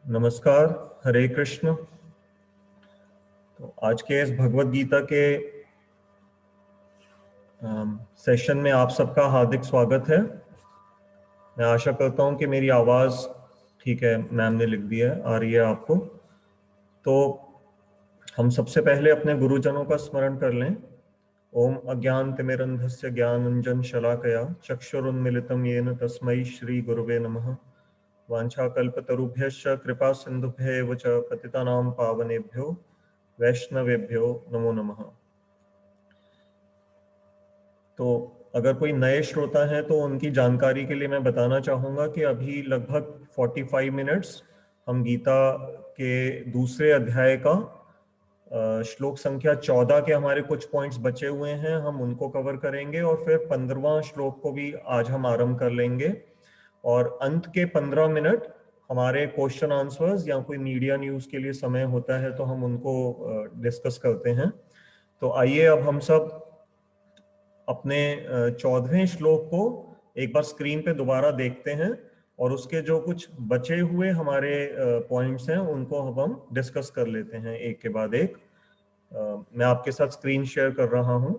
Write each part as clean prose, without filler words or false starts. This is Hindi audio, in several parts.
नमस्कार। हरे कृष्ण। तो आज के इस भगवत गीता के सेशन में आप सबका हार्दिक स्वागत है। मैं आशा करता हूं कि मेरी आवाज़ ठीक है, मैम ने लिख दिया है, आ रही है आपको। तो हम सबसे पहले अपने गुरुजनों का स्मरण कर लें। ओम अज्ञानतिमिरन्धस्य ज्ञानांजन शलाकया चक्षुरुन्मिलितं येन तस्मै श्री गुरुवे नमः। वाञ्छाकल्पतरुभ्यश्च कृपा सिन्धुभ्येव च पतितानां पावनेभ्यो वैष्णवेभ्यो नमो नमः। तो अगर कोई नए श्रोता हैं तो उनकी जानकारी के लिए मैं बताना चाहूँगा कि अभी लगभग 45 मिनट्स हम गीता के दूसरे अध्याय का श्लोक संख्या 14 के हमारे कुछ पॉइंट्स बचे हुए हैं, हम उनको कवर करेंगे और फिर 15वां श्लोक को भी आज हम आरंभ कर लेंगे। और अंत के 15 मिनट हमारे क्वेश्चन आंसर्स या कोई मीडिया न्यूज़ के लिए समय होता है तो हम उनको डिस्कस करते हैं। तो आइए अब हम सब अपने 14वें श्लोक को एक बार स्क्रीन पे दोबारा देखते हैं और उसके जो कुछ बचे हुए हमारे पॉइंट्स हैं उनको अब हम डिस्कस कर लेते हैं एक के बाद एक। मैं आपके साथ स्क्रीन शेयर कर रहा हूं।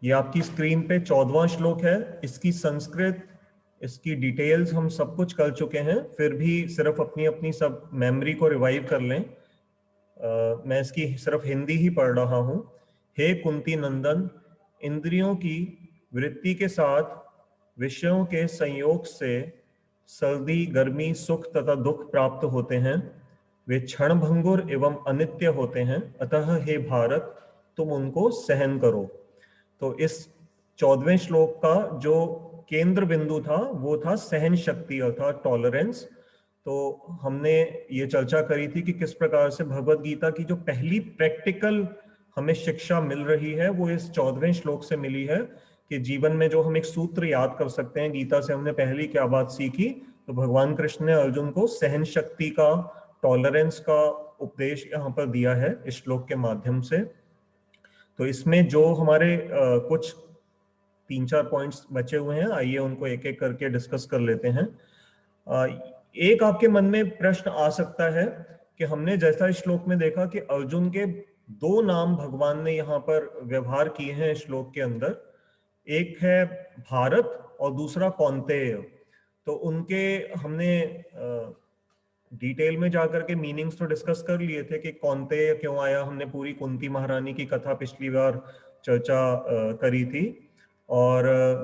ये आपकी स्क्रीन पे 14वां श्लोक है। इसकी संस्कृत, इसकी डिटेल्स हम सब कुछ कर चुके हैं, फिर भी सिर्फ अपनी अपनी सब मेमोरी को रिवाइव कर लें। मैं इसकी सिर्फ हिंदी ही पढ़ रहा हूं। हे कुंती नंदन, इंद्रियों की वृत्ति के साथ विषयों के संयोग से सर्दी, गर्मी, सुख तथा दुख प्राप्त होते हैं। वे क्षणभंगुर एवं अनित्य होते हैं, अतः हे भारत तुम उनको सहन करो। तो इस 14वें श्लोक का जो केंद्र बिंदु था वो था सहन शक्ति अर्थात टॉलरेंस। तो हमने ये चर्चा करी थी कि किस प्रकार से भगवत गीता की जो पहली प्रैक्टिकल हमें शिक्षा मिल रही है वो इस 14वें श्लोक से मिली है कि जीवन में जो हम एक सूत्र याद कर सकते हैं। गीता से हमने पहली क्या बात सीखी, तो भगवान कृष्ण ने अर्जुन को सहन शक्ति का, टॉलरेंस का उपदेश यहाँ पर दिया है इस श्लोक के माध्यम से। तो इसमें जो हमारे कुछ 3-4 पॉइंट्स बचे हुए हैं, आइए उनको एक एक करके डिस्कस कर लेते हैं। एक आपके मन में प्रश्न आ सकता है कि हमने जैसा इस श्लोक में देखा कि अर्जुन के 2 नाम भगवान ने यहाँ पर व्यवहार किए हैं इस श्लोक के अंदर। एक है भारत और दूसरा कौन्तेय। तो उनके हमने डिटेल में जाकर के मीनिंग्स तो डिस्कस कर लिए थे कि कौन्तेय क्यों आया। हमने पूरी कुंती महारानी की कथा पिछली बार चर्चा करी थी और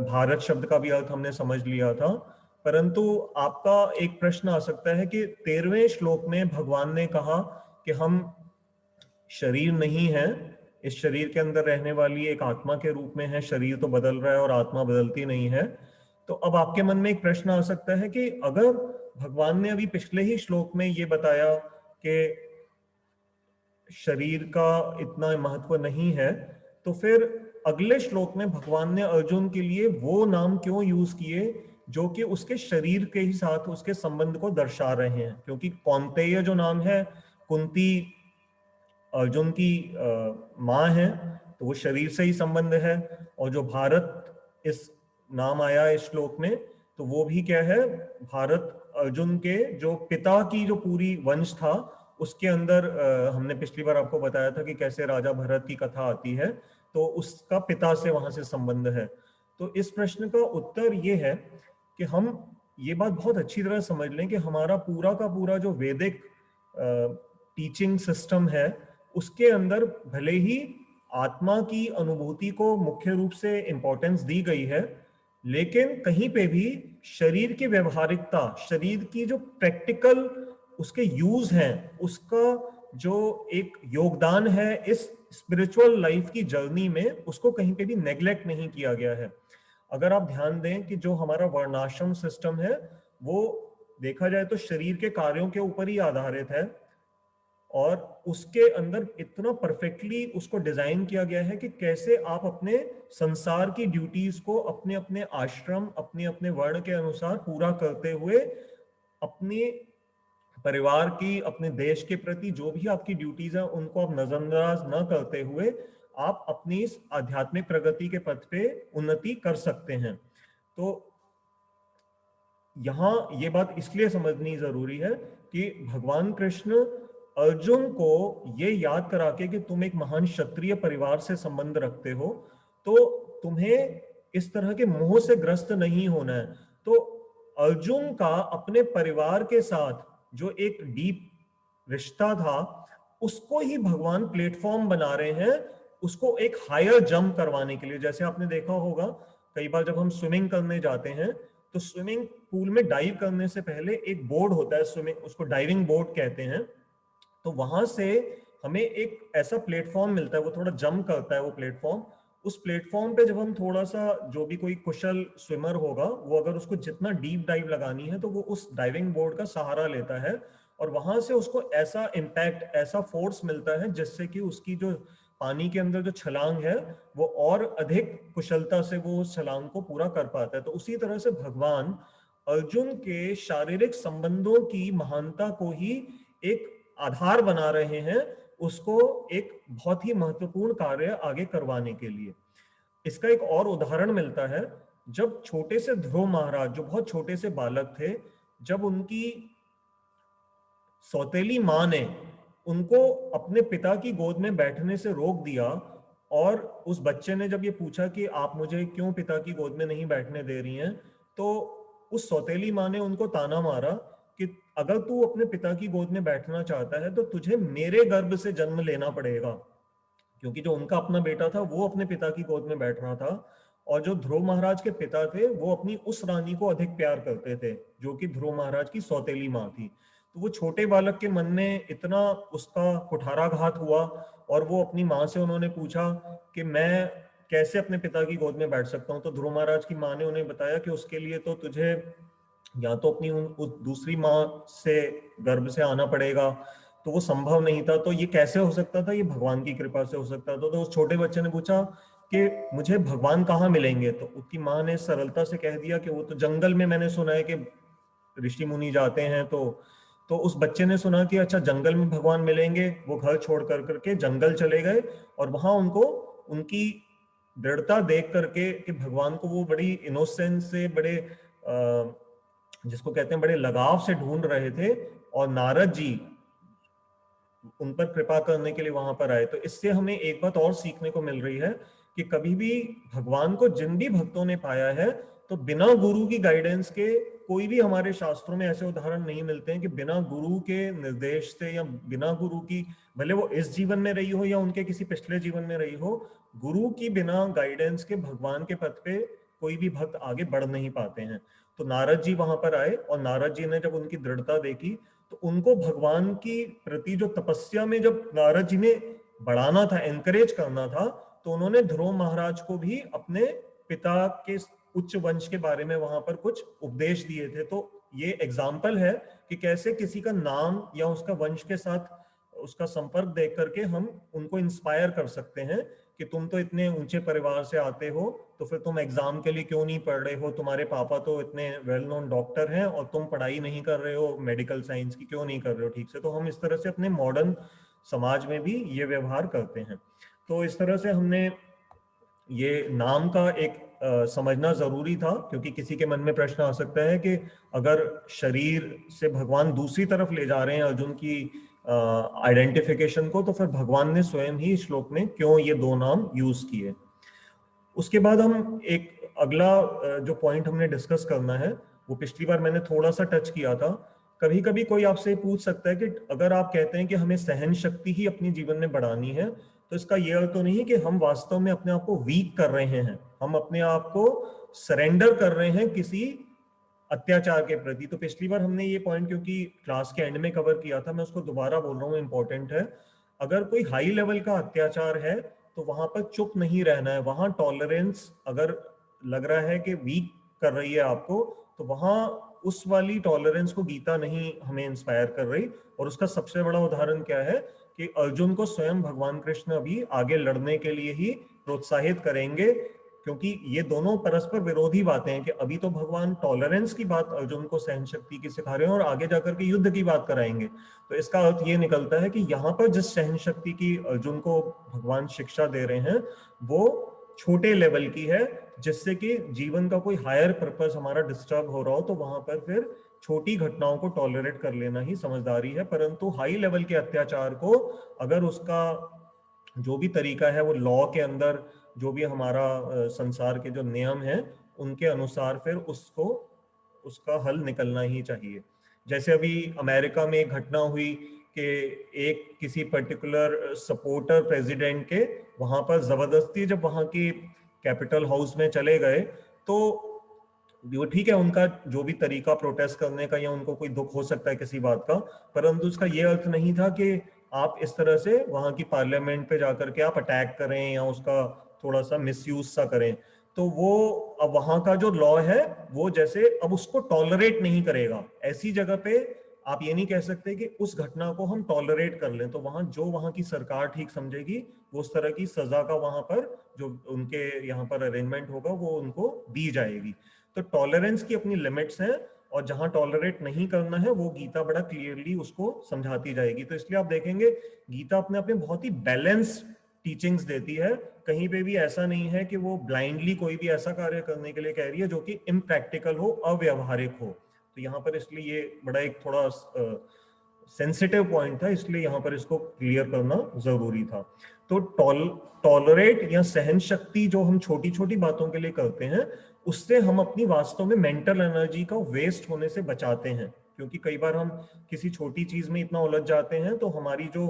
भारत शब्द का भी अर्थ हमने समझ लिया था। परंतु आपका एक प्रश्न आ सकता है कि 13वें श्लोक में भगवान ने कहा कि हम शरीर नहीं है, इस शरीर के अंदर रहने वाली एक आत्मा के रूप में है। शरीर तो बदल रहा है और आत्मा बदलती नहीं है। तो अब आपके मन में एक प्रश्न आ सकता है कि अगर भगवान ने अभी पिछले ही श्लोक में ये बताया कि शरीर का इतना महत्व नहीं है, तो फिर अगले श्लोक में भगवान ने अर्जुन के लिए वो नाम क्यों यूज किए जो कि उसके शरीर के ही साथ उसके संबंध को दर्शा रहे हैं। क्योंकि कौन्तेय जो नाम है, कुंती अर्जुन की माँ है, तो वो शरीर से ही संबंध है। और जो भारत इस नाम आया इस श्लोक में, तो वो भी क्या है, भारत अर्जुन के जो पिता की जो पूरी वंश था उसके अंदर हमने पिछली बार आपको बताया था कि कैसे राजा भरत की कथा आती है, तो उसका पिता से वहां से संबंध है। तो इस प्रश्न का उत्तर ये है कि हम ये बात बहुत अच्छी तरह समझ लें कि हमारा पूरा का पूरा जो वैदिक टीचिंग सिस्टम है उसके अंदर भले ही आत्मा की अनुभूति को मुख्य रूप से इंपॉर्टेंस दी गई है, लेकिन कहीं पे भी शरीर की व्यवहारिकता, शरीर की जो प्रैक्टिकल उसके यूज हैं, उसका जो एक योगदान है इस स्पिरिचुअल लाइफ की जर्नी में, उसको कहीं पे भी नेग्लेक्ट नहीं किया गया है। अगर आप ध्यान दें कि जो हमारा वर्णाश्रम सिस्टम है वो देखा जाए तो शरीर के कार्यों के ऊपर ही आधारित है और उसके अंदर इतना परफेक्टली उसको डिजाइन किया गया है कि कैसे आप अपने संसार की ड्यूटीज को अपने अपने आश्रम, अपने अपने वर्ण के अनुसार पूरा करते हुए अपने परिवार की, अपने देश के प्रति जो भी आपकी ड्यूटीज हैं उनको आप नजरअंदाज न करते हुए आप अपनी इस आध्यात्मिक प्रगति के पथ पे उन्नति कर सकते हैं। तो यहाँ ये बात इसलिए समझनी जरूरी है कि भगवान कृष्ण अर्जुन को ये याद करा के कि तुम एक महान क्षत्रिय परिवार से संबंध रखते हो, तो तुम्हें इस तरह के मोह से ग्रस्त नहीं होना है। तो अर्जुन का अपने परिवार के साथ जो एक डीप रिश्ता था, उसको ही भगवान प्लेटफॉर्म बना रहे हैं, उसको एक हायर जंप करवाने के लिए। जैसे आपने देखा होगा कई बार जब हम स्विमिंग करने जाते हैं, तो स्विमिंग पूल में डाइव करने से पहले एक बोर्ड होता है, स्विमिंग, उसको डाइविंग बोर्ड कहते हैं। तो वहां से हमें एक ऐसा प्लेटफॉर्म मिलता है, वो थोड़ा जंप करता है वो प्लेटफॉर्म। उस प्लेटफॉर्म पे जब हम थोड़ा सा, जो भी कोई कुशल स्विमर होगा वो अगर उसको जितना डीप डाइव लगानी है तो वो उस डाइविंग बोर्ड का सहारा लेता है, और वहां से उसको ऐसा इम्पैक्ट, ऐसा फोर्स मिलता है जिससे कि उसकी जो पानी के अंदर जो छलांग है वो और अधिक कुशलता से वो उस छलांग को पूरा कर पाता है। तो उसी तरह से भगवान अर्जुन के शारीरिक संबंधों की महानता को ही एक आधार बना रहे हैं, उसको एक बहुत ही महत्वपूर्ण कार्य आगे करवाने के लिए। इसका एक और उदाहरण मिलता है, जब छोटे से ध्रुव महाराज, जो बहुत छोटे से बालक थे, जब उनकी सौतेली माँ ने उनको अपने पिता की गोद में बैठने से रोक दिया, और उस बच्चे ने जब ये पूछा कि आप मुझे क्यों पिता की गोद में नहीं बैठने दे रही हैं, तो उस सौतेली माँ ने उनको ताना मारा कि अगर तू अपने पिता की गोद में बैठना चाहता है तो तुझे मेरे गर्भ से जन्म लेना पड़ेगा। क्योंकि जो उनका अपना बेटा था वो अपने पिता की गोद में बैठ रहा था, और जो ध्रुव महाराज के पिता थे वो अपनी उस रानी को अधिक प्यार करते थे जो कि ध्रुव महाराज की सौतेली माँ थी। तो वो छोटे बालक के मन में इतना उसका कुठाराघात हुआ, और वो अपनी माँ से उन्होंने पूछा कि मैं कैसे अपने पिता की गोद में बैठ सकता हूँ। तो ध्रुव महाराज की माँ ने उन्हें बताया कि उसके लिए तो तुझे या तो अपनी उस दूसरी माँ से गर्भ से आना पड़ेगा, तो वो संभव नहीं था। तो ये कैसे हो सकता था? ये भगवान की कृपा से हो सकता था। तो उस छोटे बच्चे ने पूछा कि मुझे भगवान कहाँ मिलेंगे? तो उसकी माँ ने सरलता से कह दिया कि वो तो जंगल में, मैंने सुना है कि ऋषि मुनि जाते हैं। तो उस बच्चे ने सुना कि अच्छा जंगल में भगवान मिलेंगे। वो घर छोड़ कर करके जंगल चले गए, और वहां उनको उनकी दृढ़ता देख करके कि भगवान को वो बड़ी इनोसेंस से, बड़े जिसको कहते हैं बड़े लगाव से ढूंढ रहे थे, और नारद जी उन पर कृपा करने के लिए वहां पर आए। तो इससे हमें एक बात और सीखने को मिल रही है कि कभी भी भगवान को जिन भी भक्तों ने पाया है, तो बिना गुरु की गाइडेंस के, कोई भी हमारे शास्त्रों में ऐसे उदाहरण नहीं मिलते हैं कि बिना गुरु के निर्देश से या बिना गुरु की, भले वो इस जीवन में रही हो या उनके किसी पिछले जीवन में रही हो, गुरु की बिना गाइडेंस के भगवान के पथ पे कोई भी भक्त आगे बढ़ नहीं पाते हैं। तो नारद जी वहां पर आए, और नारद जी ने जब उनकी दृढ़ता देखी, तो उनको भगवान की प्रति जो तपस्या में जब नारद जी ने बढ़ाना था, एनकरेज करना था, तो उन्होंने ध्रुव महाराज को भी अपने पिता के उच्च वंश के बारे में वहां पर कुछ उपदेश दिए थे। तो ये एग्जाम्पल है कि कैसे किसी का नाम या उसका वंश के साथ उसका संपर्क देख करके हम उनको इंस्पायर कर सकते हैं कि तुम तो इतने ऊंचे परिवार से आते हो, तो फिर तुम एग्जाम के लिए क्यों नहीं पढ़ रहे हो? तुम्हारे पापा तो इतने वेल नोन डॉक्टर हैं और तुम पढ़ाई नहीं कर रहे हो, मेडिकल साइंस की क्यों नहीं कर रहे हो ठीक से? तो हम इस तरह से अपने मॉडर्न समाज में भी ये व्यवहार करते हैं। तो इस तरह से हमने ये नाम का एक समझना जरूरी था, क्योंकि किसी के मन में प्रश्न आ सकता है कि अगर शरीर से भगवान दूसरी तरफ ले जा रहे हैं अर्जुन की आइडेंटिफिकेशन को, तो फिर भगवान ने स्वयं ही श्लोक में क्यों ये दो नाम यूज किए। उसके बाद हम एक अगला जो पॉइंट हमने डिस्कस करना है, वो पिछली बार मैंने थोड़ा सा टच किया था। कभी कभी कोई आपसे पूछ सकता है कि अगर आप कहते हैं कि हमें सहन शक्ति ही अपने जीवन में बढ़ानी है, तो इसका ये अर्थ तो नहीं कि हम वास्तव में अपने आप को वीक कर रहे हैं, हम अपने आप को सरेंडर कर रहे हैं किसी अत्याचार के प्रति। तो पिछली बार हमने ये पॉइंट क्योंकि क्लास के एंड में कवर किया था, मैं उसको दोबारा बोल रहा हूँ, इंपॉर्टेंट है। अगर कोई हाई लेवल का अत्याचार है तो वहां पर चुप नहीं रहना है, वहां टॉलरेंस अगर लग रहा है कि वीक कर रही है आपको, तो वहां उस वाली टॉलरेंस को गीता नहीं हमें इंस्पायर कर रही। और उसका सबसे बड़ा उदाहरण क्या है कि अर्जुन को स्वयं भगवान कृष्ण अभी आगे लड़ने के लिए ही प्रोत्साहित करेंगे, क्योंकि ये दोनों परस्पर विरोधी बातें हैं कि अभी तो भगवान टॉलरेंस की बात अर्जुन को सहन शक्ति की सिखा रहे हैं और आगे जाकर के युद्ध की बात कराएंगे। तो इसका अर्थ ये निकलता है कि यहाँ पर जिस सहन शक्ति की अर्जुन को भगवान शिक्षा दे रहे हैं वो छोटे लेवल की है, जिससे कि जीवन का कोई हायर पर्पस हमारा डिस्टर्ब हो रहा हो तो वहां पर फिर छोटी घटनाओं को टॉलरेट कर लेना ही समझदारी है। परंतु हाई लेवल के अत्याचार को अगर उसका जो भी तरीका है वो लॉ के अंदर, जो भी हमारा संसार के जो नियम हैं उनके अनुसार फिर उसको उसका हल निकलना ही चाहिए। जैसे अभी अमेरिका में एक घटना हुई कि एक किसी पर्टिकुलर सपोर्टर प्रेसिडेंट के वहां पर जबरदस्ती जब वहां की कैपिटल हाउस में चले गए, तो वो ठीक है उनका जो भी तरीका प्रोटेस्ट करने का, या उनको कोई दुख हो सकता है किसी बात का, परंतु उसका ये अर्थ नहीं था कि आप इस तरह से वहां की पार्लियामेंट पे जाकर के आप अटैक करें या उसका थोड़ा सा मिसयूज सा करें। तो वो अब वहां का जो लॉ है वो जैसे अब उसको टॉलरेट नहीं करेगा। ऐसी जगह पे आप ये नहीं कह सकते कि उस घटना को हम टॉलरेट कर लें, तो वहां जो वहां की सरकार ठीक समझेगी वो उस तरह की सजा का वहां पर जो उनके यहाँ पर अरेंजमेंट होगा वो उनको दी जाएगी। तो टॉलरेंस की अपनी लिमिट्स हैं और जहां टॉलरेट नहीं करना है वो गीता बड़ा क्लियरली उसको समझाती जाएगी। तो इसलिए आप देखेंगे गीता अपने आप में बहुत ही बैलेंस्ड टीचिंग्स देती है। कहीं पे भी ऐसा नहीं है कि वो ब्लाइंडली कोई भी ऐसा कार्य करने के लिए कह रही है जो कि इम्प्रैक्टिकल हो, अव्यवहारिक हो। तो यहाँ पर इसलिए ये बड़ा एक थोड़ा सेंसिटिव पॉइंट था, इसलिए यहाँ पर इसको क्लियर करना जरूरी था। तो टॉलरेट या सहन शक्ति जो हम छोटी छोटी बातों के लिए करते हैं उससे हम अपनी वास्तव में मेंटल एनर्जी का वेस्ट होने से बचाते हैं। क्योंकि कई बार हम किसी छोटी चीज में इतना उलझ जाते हैं तो हमारी जो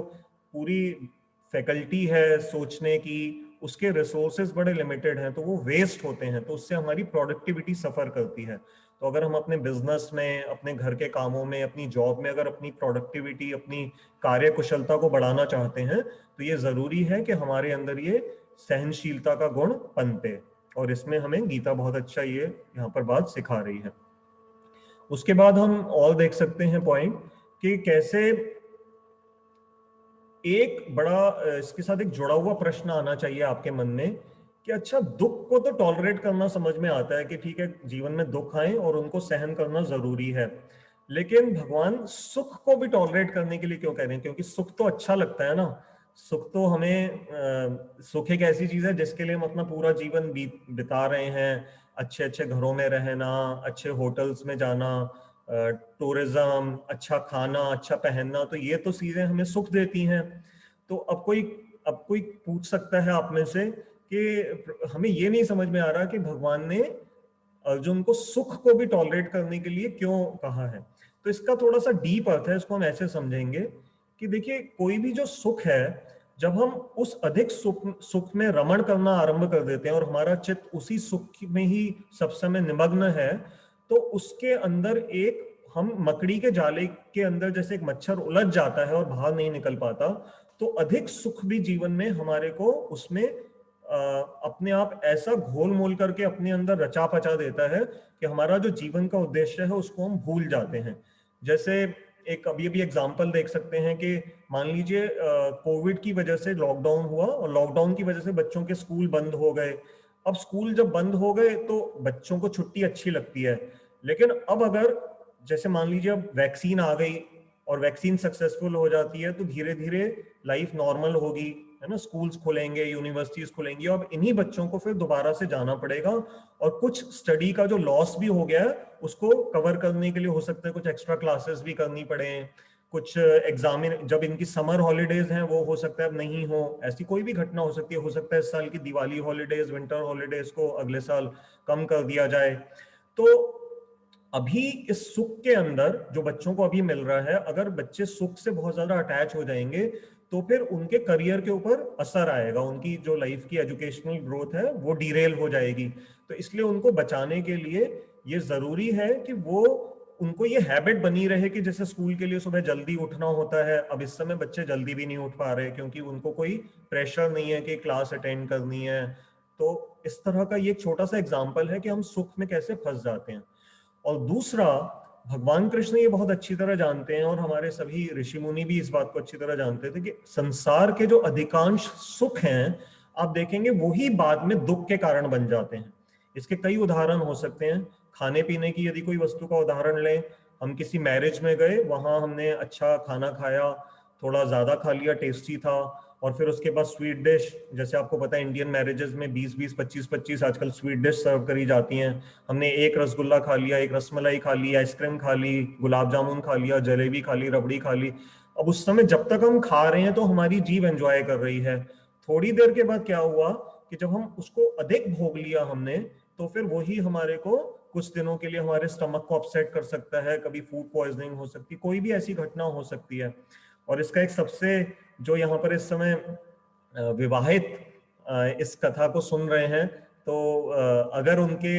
पूरी फैकल्टी है सोचने की, उसके रिसोर्सेज बड़े लिमिटेड हैं, तो वो वेस्ट होते हैं, तो उससे हमारी प्रोडक्टिविटी सफर करती है। तो अगर हम अपने बिजनेस में, अपने घर के कामों में, अपनी जॉब में अगर अपनी प्रोडक्टिविटी, अपनी कार्य कुशलता को बढ़ाना चाहते हैं तो ये जरूरी है कि हमारे अंदर ये सहनशीलता का गुण पनपे। और इसमें हमें गीता बहुत अच्छा ये यहाँ पर बात सिखा रही है। उसके बाद हम और देख सकते हैं पॉइंट कि कैसे एक बड़ा इसके साथ एक जुड़ा हुआ प्रश्न आना चाहिए आपके मन में कि अच्छा, दुख को तो टॉलरेट करना समझ में आता है कि ठीक है जीवन में दुख आए और उनको सहन करना जरूरी है, लेकिन भगवान सुख को भी टॉलरेट करने के लिए क्यों कह रहे हैं? क्योंकि सुख तो अच्छा लगता है ना। सुख तो हमें सुख एक ऐसी चीज है जिसके लिए हम अपना पूरा जीवन बिता रहे हैं। अच्छे अच्छे घरों में रहना, अच्छे होटल्स में जाना, टूरिज्म, अच्छा खाना, अच्छा पहनना, तो ये तो चीजें हमें सुख देती हैं। तो अब कोई पूछ सकता है आप में से कि हमें ये नहीं समझ में आ रहा कि भगवान ने अर्जुन को सुख को भी टॉलरेट करने के लिए क्यों कहा है। तो इसका थोड़ा सा डीप अर्थ है, इसको हम ऐसे समझेंगे कि देखिए कोई भी जो सुख है, जब हम उस अधिक सुख में रमण करना आरंभ कर देते हैं और हमारा चित्त उसी सुख में ही सब समय निमग्न है, तो उसके अंदर एक हम मकड़ी के जाले के अंदर जैसे एक मच्छर उलझ जाता है और बाहर नहीं निकल पाता, तो अधिक सुख भी जीवन में हमारे को उसमें अपने आप ऐसा घोल मोल करके अपने अंदर रचा पचा देता है कि हमारा जो जीवन का उद्देश्य है उसको हम भूल जाते हैं। जैसे एक अभी अभी एग्जांपल देख सकते हैं कि मान लीजिए कोविड की वजह से लॉकडाउन हुआ और लॉकडाउन की वजह से बच्चों के स्कूल बंद हो गए। अब स्कूल जब बंद हो गए तो बच्चों को छुट्टी अच्छी लगती है, लेकिन अब अगर जैसे मान लीजिए अब वैक्सीन आ गई और वैक्सीन सक्सेसफुल हो जाती है तो धीरे धीरे लाइफ नॉर्मल होगी, है ना, स्कूल्स खुलेंगे, यूनिवर्सिटीज खुलेंगी, अब इन्हीं बच्चों को फिर दोबारा से जाना पड़ेगा और कुछ स्टडी का जो लॉस भी हो गया है उसको कवर करने के लिए हो सकता है कुछ एक्स्ट्रा क्लासेस भी करनी पड़े, कुछ एग्जामिन, जब इनकी समर हॉलीडेज हैं वो हो सकता है अब नहीं हो, ऐसी कोई भी घटना हो सकती है। हो सकता है इस साल की दिवाली हॉलीडेज, विंटर हॉलीडेज को अगले साल कम कर दिया जाए। तो अभी इस सुख के अंदर जो बच्चों को अभी मिल रहा है, अगर बच्चे सुख से बहुत ज्यादा अटैच हो जाएंगे तो फिर उनके करियर के ऊपर असर आएगा, उनकी जो लाइफ की एजुकेशनल ग्रोथ है वो डिरेल हो जाएगी। तो इसलिए उनको बचाने के लिए ये जरूरी है कि वो उनको ये हैबिट बनी रहे कि जैसे स्कूल के लिए सुबह जल्दी उठना होता है, अब इस समय बच्चे जल्दी भी नहीं उठ पा रहे क्योंकि उनको कोई प्रेशर नहीं है कि क्लास अटेंड करनी है। तो इस तरह का ये एक छोटा सा एग्जाम्पल है कि हम सुख में कैसे फंस जाते हैं। और दूसरा, भगवान कृष्ण ये बहुत अच्छी तरह जानते हैं और हमारे सभी ऋषि मुनि भी इस बात को अच्छी तरह जानते थे कि संसार के जो अधिकांश सुख हैं आप देखेंगे वही बाद में दुख के कारण बन जाते हैं। इसके कई उदाहरण हो सकते हैं। खाने पीने की यदि कोई वस्तु का उदाहरण लें, हम किसी मैरिज में गए, वहां हमने अच्छा खाना खाया, थोड़ा ज्यादा खा लिया, टेस्टी था, और फिर उसके बाद स्वीट डिश, जैसे आपको पता है इंडियन मैरिजेस में 20-20, 25-25 आजकल स्वीट डिश सर्व करी जाती हैं। हमने एक रसगुल्ला खा लिया, एक रसमलाई खा ली, आइसक्रीम खा ली, गुलाब जामुन खा लिया, जलेबी खा ली, रबड़ी खा ली। अब उस समय जब तक हम खा रहे हैं तो हमारी जीभ एंजॉय कर रही है। थोड़ी देर के बाद क्या हुआ कि जब हम उसको अधिक भोग लिया हमने, तो फिर वही हमारे को कुछ दिनों के लिए हमारे स्टमक को अपसेट कर सकता है, कभी फूड पॉइजनिंग हो सकती है, कोई भी ऐसी घटना हो सकती है। और इसका एक सबसे, जो यहाँ पर इस समय विवाहित इस कथा को सुन रहे हैं, तो अगर उनके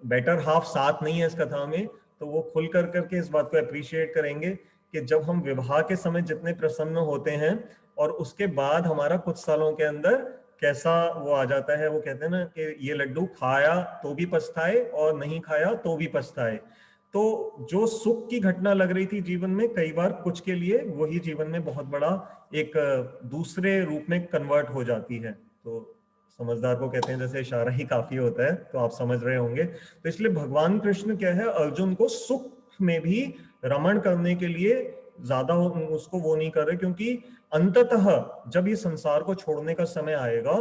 बेटर हाफ साथ नहीं है इस कथा में, तो वो खुल कर करके इस बात को अप्रिशिएट करेंगे कि जब हम विवाह के समय जितने प्रसन्न होते हैं और उसके बाद हमारा कुछ सालों के अंदर कैसा वो आ जाता है। वो कहते हैं ना कि ये लड्डू खाया तो भी पछताए और नहीं खाया तो भी पछताए। तो जो सुख की घटना लग रही थी जीवन में, कई बार कुछ के लिए वही जीवन में बहुत बड़ा एक दूसरे रूप में कन्वर्ट हो जाती है। तो समझदार को कहते हैं जैसे इशारा ही काफी होता है, तो आप समझ रहे होंगे। तो इसलिए भगवान कृष्ण क्या है, अर्जुन को सुख में भी रमण करने के लिए ज्यादा उसको वो नहीं कर रहे, क्योंकि अंततः जब ये संसार को छोड़ने का समय आएगा,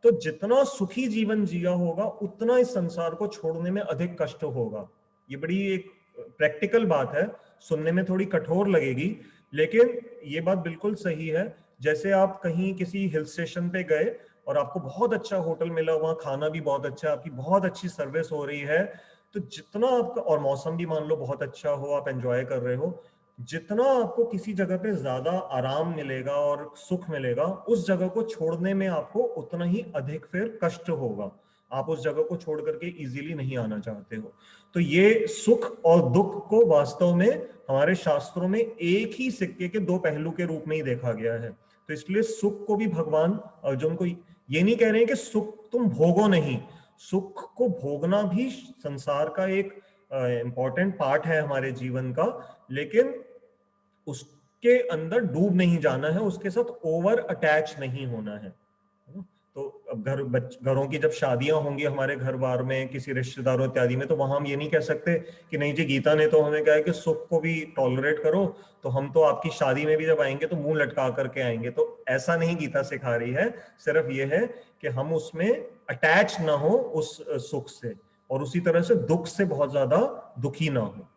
तो जितना सुखी जीवन जिया होगा उतना इस संसार को छोड़ने में अधिक कष्ट होगा। ये बड़ी एक प्रैक्टिकल बात है, सुनने में थोड़ी कठोर लगेगी, लेकिन ये बात बिल्कुल सही है। जैसे आप कहीं किसी हिल स्टेशन पे गए और आपको बहुत अच्छा होटल मिला, वहां खाना भी बहुत अच्छा है, आपकी बहुत अच्छी सर्विस हो रही है, तो जितना आपका, और मौसम भी मान लो बहुत अच्छा हो, आप एंजॉय कर रहे हो, जितना आपको किसी जगह पे ज्यादा आराम मिलेगा और सुख मिलेगा, उस जगह को छोड़ने में आपको उतना ही अधिक फिर कष्ट होगा। आप उस जगह को छोड़ करके इजीली नहीं आना चाहते हो। तो ये सुख और दुख को वास्तव में हमारे शास्त्रों में एक ही सिक्के के दो पहलू के रूप में ही देखा गया है। तो इसलिए सुख को भी भगवान अर्जुन को ये नहीं कह रहे हैं कि सुख तुम भोगो नहीं, सुख को भोगना भी संसार का एक इंपॉर्टेंट पार्ट है हमारे जीवन का, लेकिन उसके अंदर डूब नहीं जाना है, उसके साथ ओवर अटैच नहीं होना है। तो अब घरों की जब शादियां होंगी हमारे घर बार में, किसी रिश्तेदारों इत्यादि में, तो वहां हम ये नहीं कह सकते कि नहीं जी, गीता ने तो हमें कहा है कि सुख को भी टॉलरेट करो, तो हम तो आपकी शादी में भी जब आएंगे तो मुंह लटका करके आएंगे। तो ऐसा नहीं गीता सिखा रही है, सिर्फ ये है कि हम उसमें अटैच ना हो उस सुख से, और उसी तरह से दुख से बहुत ज्यादा दुखी ना हो।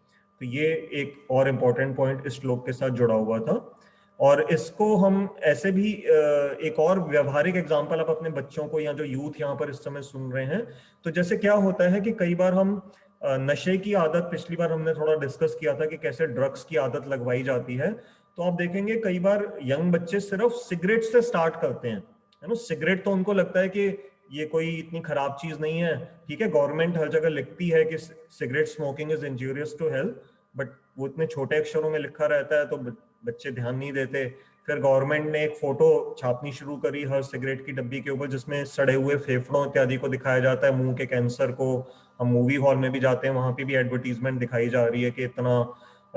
तो ये एक और इम्पोर्टेंट पॉइंट इस श्लोक के साथ जुड़ा हुआ था। और इसको हम ऐसे भी एक और व्यवहारिक एग्जांपल आप अपने बच्चों को, या जो यूथ यहाँ पर इस समय सुन रहे हैं, तो जैसे क्या होता है कि कई बार हम नशे की आदत, पिछली बार हमने थोड़ा डिस्कस किया था कि कैसे ड्रग्स की आदत लगवाई जाती है। तो आप देखेंगे कई बार यंग बच्चे सिर्फ सिगरेट से स्टार्ट करते हैं, है ना। सिगरेट तो उनको लगता है कि ये कोई इतनी खराब चीज नहीं है, ठीक है, गवर्नमेंट हर जगह लिखती है कि cigarette smoking is injurious to health, but वो इतने छोटे अक्षरों में लिखा रहता है तो बच्चे ध्यान नहीं देते। फिर गवर्नमेंट ने एक फोटो छापनी शुरू करी हर सिगरेट की डब्बी के ऊपर, जिसमें सड़े हुए फेफड़ों इत्यादि को दिखाया जाता है, मुंह के कैंसर को। हम मूवी हॉल में भी जाते हैं, वहां पे भी एडवर्टीजमेंट दिखाई जा रही है कि इतना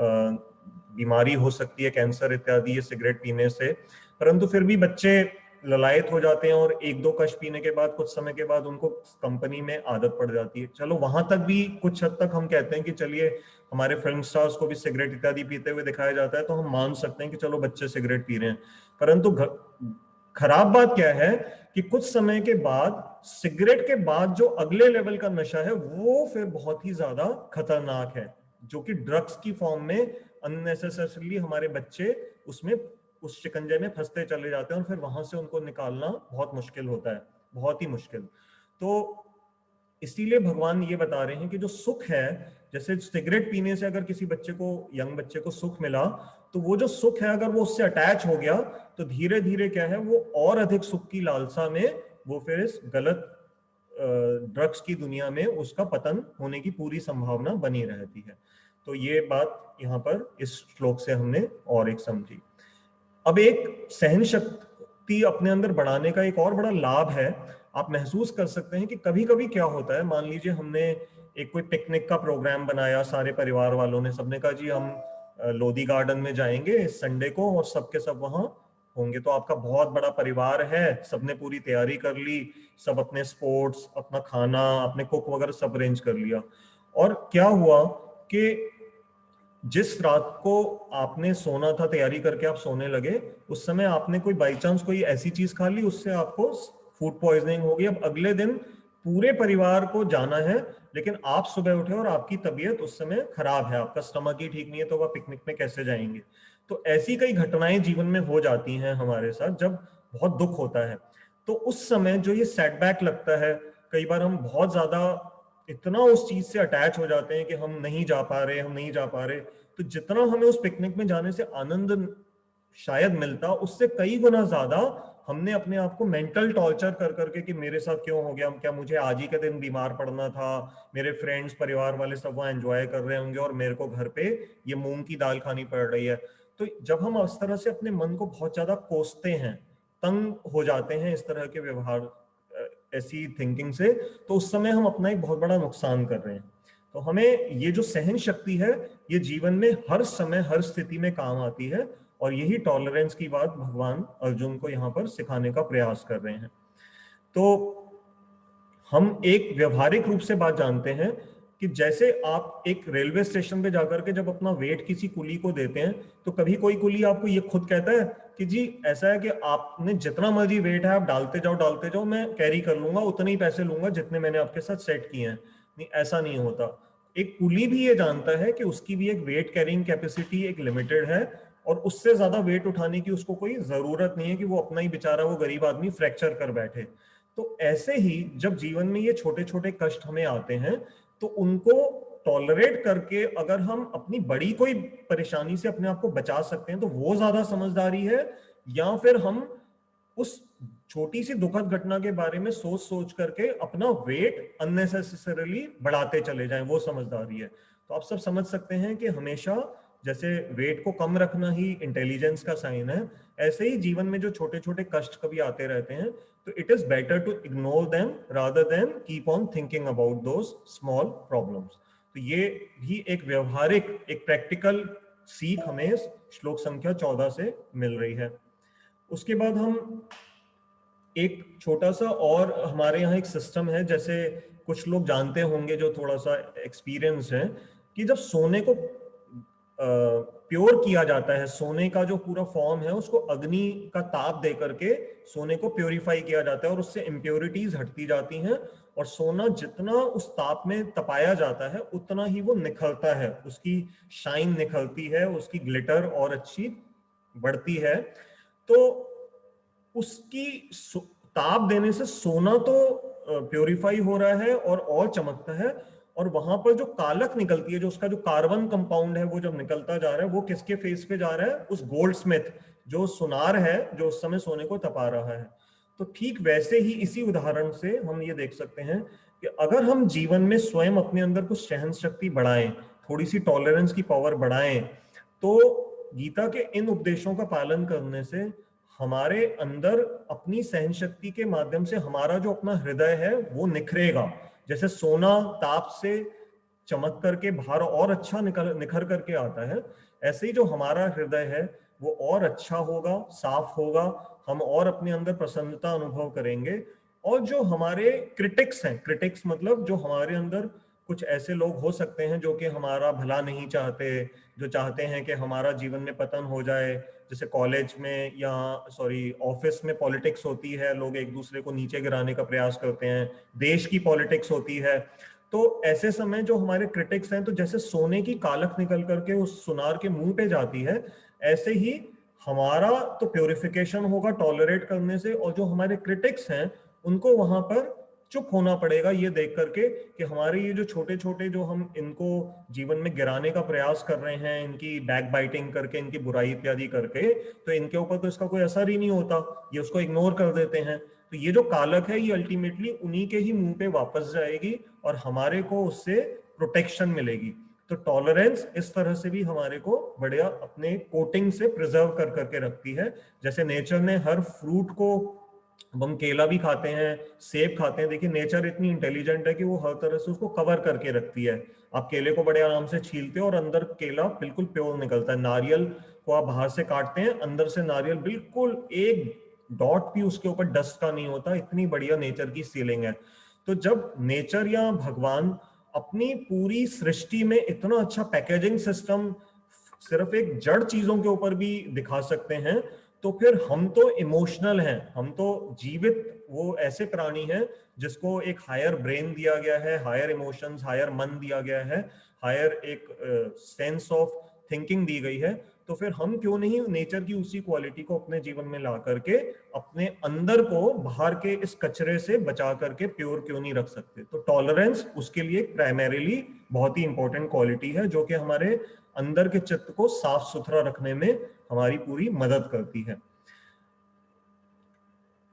बीमारी हो सकती है, कैंसर इत्यादि, ये सिगरेट पीने से। परंतु फिर भी बच्चे ललायत हो जाते हैं, और एक दो कश पीने के बाद कुछ समय के बाद उनको कंपनी में आदत पड़ जाती है। चलो वहां तक भी कुछ हद तक हम कहते हैं कि चलिए, हमारे फिल्म स्टार्स को भी सिगरेट इत्यादि पीते हुए दिखाया जाता है, तो हम मान सकते हैं कि चलो बच्चे सिगरेट पी रहे हैं। परंतु खराब बात क्या है कि कुछ समय के बाद सिगरेट के बाद जो अगले लेवल का नशा है वो फिर बहुत ही ज्यादा खतरनाक है, जो कि ड्रग्स की फॉर्म में अननेसेसरली हमारे बच्चे उसमें, उस शिकंजे में फंसते चले जाते हैं, और फिर वहां से उनको निकालना बहुत मुश्किल होता है, बहुत ही मुश्किल। तो इसीलिए भगवान ये बता रहे हैं कि जो सुख है, जैसे सिगरेट पीने से अगर किसी बच्चे को, यंग बच्चे को सुख मिला, तो वो जो सुख है अगर वो उससे अटैच हो गया, तो धीरे धीरे क्या है, वो और अधिक सुख की लालसा में वो फिर इस गलत ड्रग्स की दुनिया में उसका पतन होने की पूरी संभावना बनी रहती है। तो ये बात यहाँ पर इस श्लोक से हमने और एक समझी। अब एक सहन शक्ति अपने अंदर बढ़ाने का एक और बड़ा लाभ है। आप महसूस कर सकते हैं कि कभी कभी क्या होता है, मान लीजिए हमने एक कोई पिकनिक का प्रोग्राम बनाया, सारे परिवार वालों ने, सबने कहा जी हम लोधी गार्डन में जाएंगे इस संडे को, और सबके सब वहां होंगे, तो आपका बहुत बड़ा परिवार है, सबने पूरी तैयारी कर ली, सब अपने स्पोर्ट्स, अपना खाना, अपने कुक वगैरह सब अरेंज कर लिया। और क्या हुआ कि जिस रात को आपने सोना था, तैयारी करके आप सोने लगे, उस समय आपने कोई बाई चांस कोई ऐसी चीज खा ली, उससे आपको फूड पॉइजनिंग हो गई। अब अगले दिन पूरे परिवार को जाना है, लेकिन आप सुबह उठे और आपकी तबीयत उस समय खराब है, आपका स्टमक ही ठीक नहीं है, तो वह पिकनिक में कैसे जाएंगे। तो ऐसी कई घटनाएं जीवन में हो जाती हैं हमारे साथ जब बहुत दुख होता है। तो उस समय जो ये सेटबैक लगता है, कई बार हम बहुत ज्यादा इतना उस चीज से अटैच हो जाते हैं कि हम नहीं जा पा रहे, हम नहीं जा पा रहे। तो जितना हमें उस पिकनिक में जाने से आनंद शायद मिलता, उससे कई गुना ज्यादा हमने अपने आप को मेंटल टॉर्चर कर करके कि मेरे साथ क्यों हो गया, क्या मुझे आज ही के दिन बीमार पड़ना था, मेरे फ्रेंड्स परिवार वाले सब वहाँ एंजॉय कर रहे होंगे और मेरे को घर पे ये मूंग की दाल खानी पड़ रही है। तो जब हम इस तरह से अपने मन को बहुत ज्यादा कोसते हैं, तंग हो जाते हैं इस तरह के व्यवहार, ऐसी थिंकिंग से, तो उस समय हम अपना एक बहुत बड़ा नुकसान कर रहे हैं। तो हमें ये जो सहन शक्ति है, ये जीवन में हर समय हर स्थिति में काम आती है, और यही टॉलरेंस की बात भगवान अर्जुन को यहाँ पर सिखाने का प्रयास कर रहे हैं। तो हम एक व्यवहारिक रूप से बात जानते हैं कि जैसे आप एक रेलवे स्टेशन पे जाकर के जब अपना वेट किसी कुली को देते हैं, तो कभी कोई कुली आपको ये खुद कहता है कि जी ऐसा है कि आपने जितना मर्जी वेट है आप डालते जाओ, मैं कैरी कर लूंगा, उतने ही पैसे लूंगा जितने मैंने आपके साथ सेट किए हैं। नहीं, ऐसा नहीं होता। एक कुली भी ये जानता है कि उसकी भी एक वेट कैरिंग कैपेसिटी एक लिमिटेड है, और उससे ज्यादा वेट उठाने की उसको कोई जरूरत नहीं है कि वो अपना ही बेचारा, वो गरीब आदमी फ्रैक्चर कर बैठे। तो ऐसे ही जब जीवन में ये छोटे छोटे कष्ट हमें आते हैं, तो उनको टॉलरेट करके अगर हम अपनी बड़ी कोई परेशानी से अपने आप को बचा सकते हैं, तो वो ज्यादा समझदारी है, या फिर हम उस छोटी सी दुखद घटना के बारे में सोच सोच करके अपना वेट अननेसेसरीली बढ़ाते चले जाएं, वो समझदारी है। तो आप सब समझ सकते हैं कि हमेशा जैसे वेट को कम रखना ही इंटेलिजेंस का साइन है, ऐसे ही जीवन में जो छोटे छोटे कष्ट कभी आते रहते हैं, तो it is better to ignore them rather than keep on thinking about those small problems. तो ये भी एक व्यवहारिक, एक प्रैक्टिकल सीख हमें श्लोक संख्या 14 से मिल रही है। उसके बाद हम एक छोटा सा और, हमारे यहाँ एक सिस्टम है, जैसे कुछ लोग जानते होंगे जो थोड़ा सा एक्सपीरियंस है, कि जब सोने को प्योर किया जाता है, सोने का जो पूरा फॉर्म है उसको अग्नि का ताप दे करके सोने को प्योरीफाई किया जाता है, और उससे इम्प्योरिटीज हटती जाती हैं, और सोना जितना उस ताप में तपाया जाता है उतना ही वो निखरता है, उसकी शाइन निखरती है, उसकी ग्लिटर और अच्छी बढ़ती है। तो उसकी ताप देने से सोना तो प्योरीफाई हो रहा है और चमकता है, और वहां पर जो कालक निकलती है, जो उसका जो कार्बन कंपाउंड है, वो जब निकलता जा रहा है, वो किसके फेस पे जा रहा है, उस गोल्ड स्मिथ जो सुनार है, जो उस समय सोने को तपा रहा है। तो ठीक वैसे ही इसी उदाहरण से हम ये देख सकते हैं कि अगर हम जीवन में स्वयं अपने अंदर कुछ सहन शक्ति बढ़ाएं, थोड़ी सी टॉलरेंस की पावर बढ़ाएं, तो गीता के इन उपदेशों का पालन करने से हमारे अंदर अपनी सहन शक्ति के माध्यम से हमारा जो अपना हृदय है वो निखरेगा। जैसे सोना ताप से चमक करके बाहर और अच्छा निखर करके आता है, ऐसे ही जो हमारा हृदय है वो और अच्छा होगा, साफ होगा, हम और अपने अंदर प्रसन्नता अनुभव करेंगे। और जो हमारे क्रिटिक्स हैं, क्रिटिक्स मतलब जो हमारे अंदर कुछ ऐसे लोग हो सकते हैं जो कि हमारा भला नहीं चाहते, जो चाहते हैं कि हमारा जीवन में पतन हो जाए, जैसे कॉलेज में या सॉरी ऑफिस में पॉलिटिक्स होती है, लोग एक दूसरे को नीचे गिराने का प्रयास करते हैं, देश की पॉलिटिक्स होती है। तो ऐसे समय जो हमारे क्रिटिक्स हैं, तो जैसे सोने की कालख निकल करके उस सुनार के मुंह पे जाती है, ऐसे ही हमारा तो प्योरिफिकेशन होगा टॉलरेट करने से, और जो हमारे क्रिटिक्स हैं उनको वहां पर चुप होना पड़ेगा ये देख करके कि हमारे ये जो छोटे छोटे, जो हम इनको जीवन में गिराने का प्रयास कर रहे हैं, इनकी बैक बाइटिंग करके, इनकी बुराई इत्यादि करके, तो इनके ऊपर तो इसका कोई असर ही नहीं होता, ये उसको इग्नोर कर देते हैं। तो ये जो कालक है ये अल्टीमेटली उन्हीं के ही मुंह पे वापस जाएगी, और हमारे को उससे प्रोटेक्शन मिलेगी। तो टॉलरेंस इस तरह से भी हमारे को बढ़िया अपने कोटिंग से प्रिजर्व कर करके रखती है। जैसे नेचर ने हर फ्रूट को, हम केला भी खाते हैं, सेब खाते हैं, देखिए नेचर इतनी इंटेलिजेंट है कि वो हर तरह से उसको कवर करके रखती है। आप केले को बड़े आराम से छीलते हो और अंदर केला बिल्कुल प्योर निकलता है, नारियल को आप बाहर से काटते हैं, अंदर से नारियल बिल्कुल एक डॉट भी उसके ऊपर डस्ट का नहीं होता, इतनी बढ़िया नेचर की सीलिंग है। तो जब नेचर या भगवान अपनी पूरी सृष्टि में इतना अच्छा पैकेजिंग सिस्टम सिर्फ एक जड़ चीजों के ऊपर भी दिखा सकते हैं, तो फिर हम तो इमोशनल हैं, हम तो जीवित वो ऐसे प्राणी हैं जिसको एक हायर ब्रेन दिया गया है, हायर इमोशंस, हायर मन दिया गया है, हायर एक सेंस ऑफ थिंकिंग दी गई है। तो फिर हम क्यों नहीं नेचर की उसी क्वालिटी को अपने जीवन में ला करके अपने अंदर को बाहर के इस कचरे से बचा करके प्योर क्यों नहीं रख सकते। तो टॉलरेंस उसके लिए प्राइमरीली बहुत ही इंपॉर्टेंट क्वालिटी है, जो कि हमारे अंदर के चित्त को साफ सुथरा रखने में हमारी पूरी मदद करती है।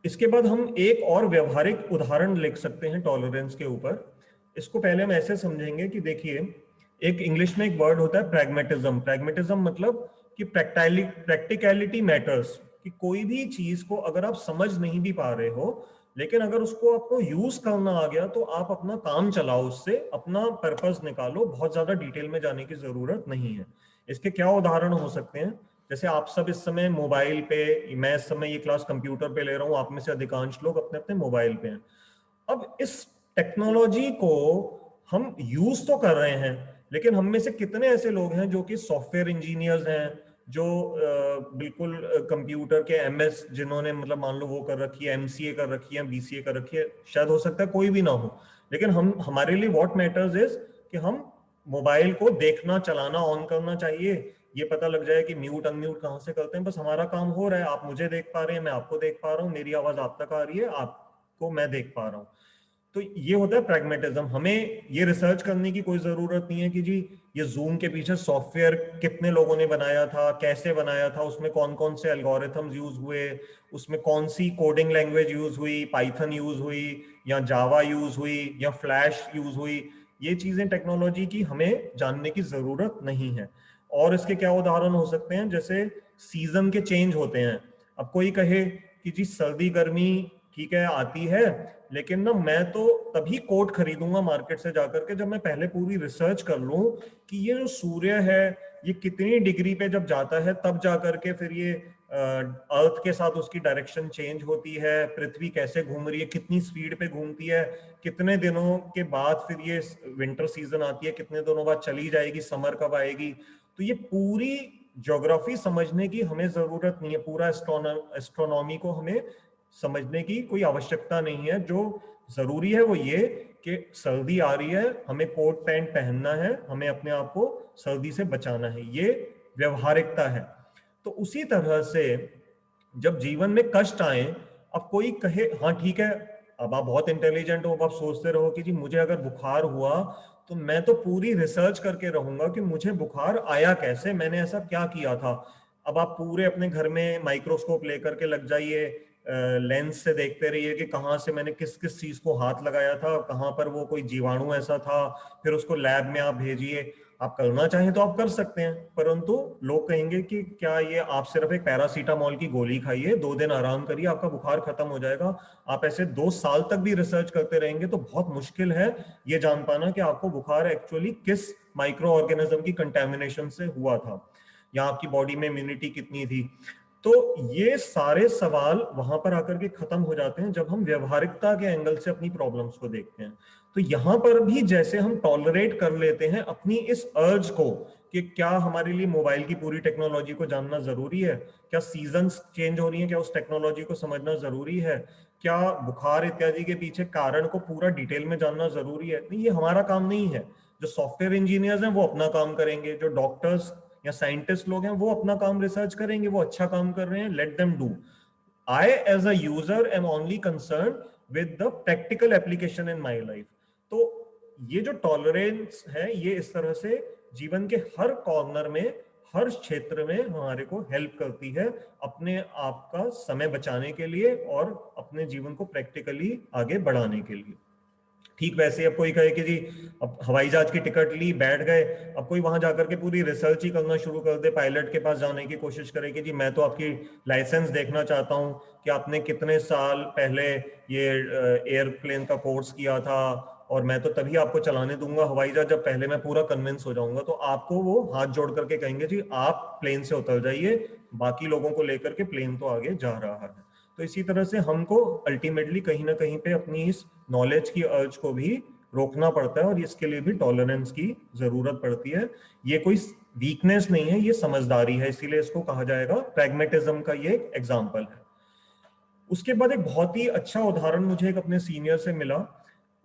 इसके बाद हम एक और व्यवहारिक उदाहरण लिख सकते हैं टॉलरेंस के ऊपर। इसको पहले हम ऐसे समझेंगे कि देखिए, एक इंग्लिश में एक वर्ड होता है प्रैग्मेटिज्म। प्रैग्मेटिज्म मतलब कि प्रैक्टिकलिटी मैटर्स, कि कोई भी चीज को अगर आप समझ नहीं भी पा रहे हो, लेकिन अगर उसको आपको यूज करना आ गया तो आप अपना काम चलाओ, उससे अपना पर्पस निकालो, बहुत ज्यादा डिटेल में जाने की जरूरत नहीं है। इसके क्या उदाहरण हो सकते हैं? जैसे आप सब इस समय मोबाइल पे, मैं इस समय ये क्लास कंप्यूटर पे ले रहा हूं, आप में से अधिकांश लोग अपने अपने मोबाइल पे हैं। अब इस टेक्नोलॉजी को हम यूज तो कर रहे हैं, लेकिन हम में से कितने ऐसे लोग हैं जो कि सॉफ्टवेयर इंजीनियर्स हैं, जो बिल्कुल कंप्यूटर के एमएस, जिन्होंने मतलब मान लो वो कर रखी है, एमसीए कर रखी है, बीसीए कर रखी है, शायद हो सकता है कोई भी ना हो, लेकिन हम, हमारे लिए व्हाट मैटर्स इज कि हम मोबाइल को देखना, चलाना, ऑन करना चाहिए, ये पता लग जाए कि म्यूट अनम्यूट कहाँ से करते हैं, बस हमारा काम हो रहा है। आप मुझे देख पा रहे हैं, मैं आपको देख पा रहा हूँ, मेरी आवाज आप तक आ रही है, आपको मैं देख पा रहा हूँ। तो ये होता है प्रैग्मेटिज्म। हमें ये रिसर्च करने की कोई जरूरत नहीं है कि जी ये जूम के पीछे सॉफ्टवेयर कितने लोगों ने बनाया था, कैसे बनाया था, उसमें कौन कौन से एल्गोरिथम्स यूज हुए, उसमें कौन सी कोडिंग लैंग्वेज यूज हुई, पाइथन यूज हुई या जावा यूज हुई या फ्लैश यूज हुई। ये चीजें टेक्नोलॉजी की हमें जानने की जरूरत नहीं है। और इसके क्या उदाहरण हो सकते हैं? जैसे सीजन के चेंज होते हैं। अब कोई कहे कि जी सर्दी गर्मी ठीक है आती है, लेकिन ना मैं तो तभी कोट खरीदूंगा मार्केट से जाकर के जब मैं पहले पूरी रिसर्च कर लूं कि ये जो सूर्य है ये कितनी डिग्री पे जब जाता है, तब जाकर के फिर ये अर्थ के साथ उसकी डायरेक्शन चेंज होती है, पृथ्वी कैसे घूम रही है, कितनी स्पीड पे घूमती है, कितने दिनों के बाद फिर ये विंटर सीजन आती है, कितने दिनों बाद चली जाएगी, समर कब आएगी। तो ये पूरी ज्योग्राफी समझने की हमें जरूरत नहीं है, पूरा एस्ट्रोनॉमी को हमें समझने की कोई आवश्यकता नहीं है। जो जरूरी है वो ये कि सर्दी आ रही है, हमें कोट पैंट पहनना है, हमें अपने आप को सर्दी से बचाना है, ये व्यवहारिकता है। तो उसी तरह से जब जीवन में कष्ट आए, अब कोई कहे हाँ ठीक है, अब आप बहुत इंटेलिजेंट हो, अब आप सोचते रहो कि जी मुझे अगर बुखार हुआ तो मैं तो पूरी रिसर्च करके रहूंगा कि मुझे बुखार आया कैसे, मैंने ऐसा क्या किया था। अब आप पूरे अपने घर में माइक्रोस्कोप लेकर के लग जाइए, लेंस से देखते रहिए कि कहाँ से मैंने किस किस चीज को हाथ लगाया था, कहाँ पर वो कोई जीवाणु ऐसा था, फिर उसको लैब में आप भेजिए। आप करना चाहें तो आप कर सकते हैं, परंतु लोग कहेंगे कि क्या ये आप सिर्फ एक पैरासीटामोल की गोली खाइए, 2 दिन आराम करिए, आपका बुखार खत्म हो जाएगा। आप ऐसे 2 साल तक भी रिसर्च करते रहेंगे तो बहुत मुश्किल है ये जान पाना कि आपको बुखार एक्चुअली किस माइक्रो ऑर्गेनिज्म की कंटेमिनेशन से हुआ था, या आपकी बॉडी में इम्यूनिटी कितनी थी। तो ये सारे सवाल वहां पर आकर के खत्म हो जाते हैं जब हम व्यवहारिकता के एंगल से अपनी प्रॉब्लम्स को देखते हैं। तो यहां पर भी जैसे हम टॉलरेट कर लेते हैं अपनी इस अर्ज को कि क्या हमारे लिए मोबाइल की पूरी टेक्नोलॉजी को जानना जरूरी है, क्या सीजन्स चेंज हो रही हैं, क्या उस टेक्नोलॉजी को समझना जरूरी है, क्या बुखार इत्यादि के पीछे कारण को पूरा डिटेल में जानना जरूरी है। नहीं, ये हमारा काम नहीं है। जो सॉफ्टवेयर इंजीनियर्स हैं वो अपना काम करेंगे, जो डॉक्टर्स या साइंटिस्ट लोग हैं वो अपना काम रिसर्च करेंगे, वो अच्छा काम कर रहे हैं, let them do. I as a user am only concern with the practical application in my life. तो ये जो टॉलरेंस है ये इस तरह से जीवन के हर कॉर्नर में, हर क्षेत्र में हमारे को हेल्प करती है अपने आप का समय बचाने के लिए और अपने जीवन को प्रैक्टिकली आगे बढ़ाने के लिए। ठीक वैसे अब कोई कहे कि जी अब हवाई जहाज की टिकट ली, बैठ गए, अब कोई वहां जाकर के पूरी रिसर्च ही करना शुरू कर दे, पायलट के पास जाने की कोशिश करे कि जी मैं तो आपकी लाइसेंस देखना चाहता हूँ कि आपने कितने साल पहले ये एयरप्लेन का कोर्स किया था, और मैं तो तभी आपको चलाने दूंगा हवाई जहाज जब पहले मैं पूरा कन्विंस हो जाऊंगा, तो आपको वो हाथ जोड़ करके कहेंगे जी आप प्लेन से उतर जाइए, बाकी लोगों को लेकर के प्लेन तो आगे जा रहा है। तो इसी तरह से हमको अल्टीमेटली कहीं ना कहीं पे अपनी इस नॉलेज की अर्ज को भी रोकना पड़ता है, और इसके लिए भी टॉलरेंस की जरूरत पड़ती है। ये कोई वीकनेस नहीं है, ये समझदारी है, इसीलिए इसको कहा जाएगा प्रैग्मेटिज्म का ये एक एग्जाम्पल है। उसके बाद एक बहुत ही अच्छा उदाहरण मुझे एक अपने सीनियर से मिला।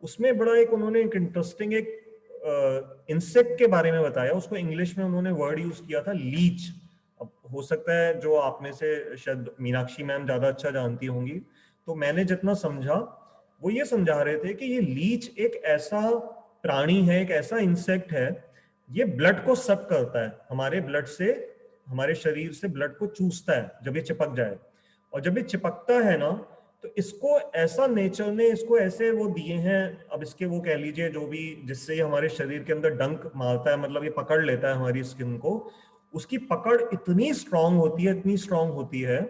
उसमें बड़ा एक उन्होंने एक इंटरेस्टिंग एक इंसेक्ट के बारे में बताया। उसको इंग्लिश में उन्होंने वर्ड यूज किया था लीच। अब हो सकता है जो आप में से शायद मीनाक्षी मैम ज्यादा अच्छा जानती होंगी, तो मैंने जितना समझा वो ये समझा रहे थे कि ये लीच एक ऐसा प्राणी है, एक ऐसा इंसेक्ट है, ये ब्लड को सक करता है, हमारे ब्लड से, हमारे शरीर से ब्लड को चूसता है जब ये चिपक जाए। और जब ये चिपकता है ना, तो इसको ऐसा नेचर ने इसको ऐसे वो दिए हैं, अब इसके वो कह लीजिए जो भी, जिससे ये हमारे शरीर के अंदर डंक मारता है, मतलब ये पकड़ लेता है हमारी स्किन को, उसकी पकड़ इतनी स्ट्रांग होती है, इतनी स्ट्रांग होती है।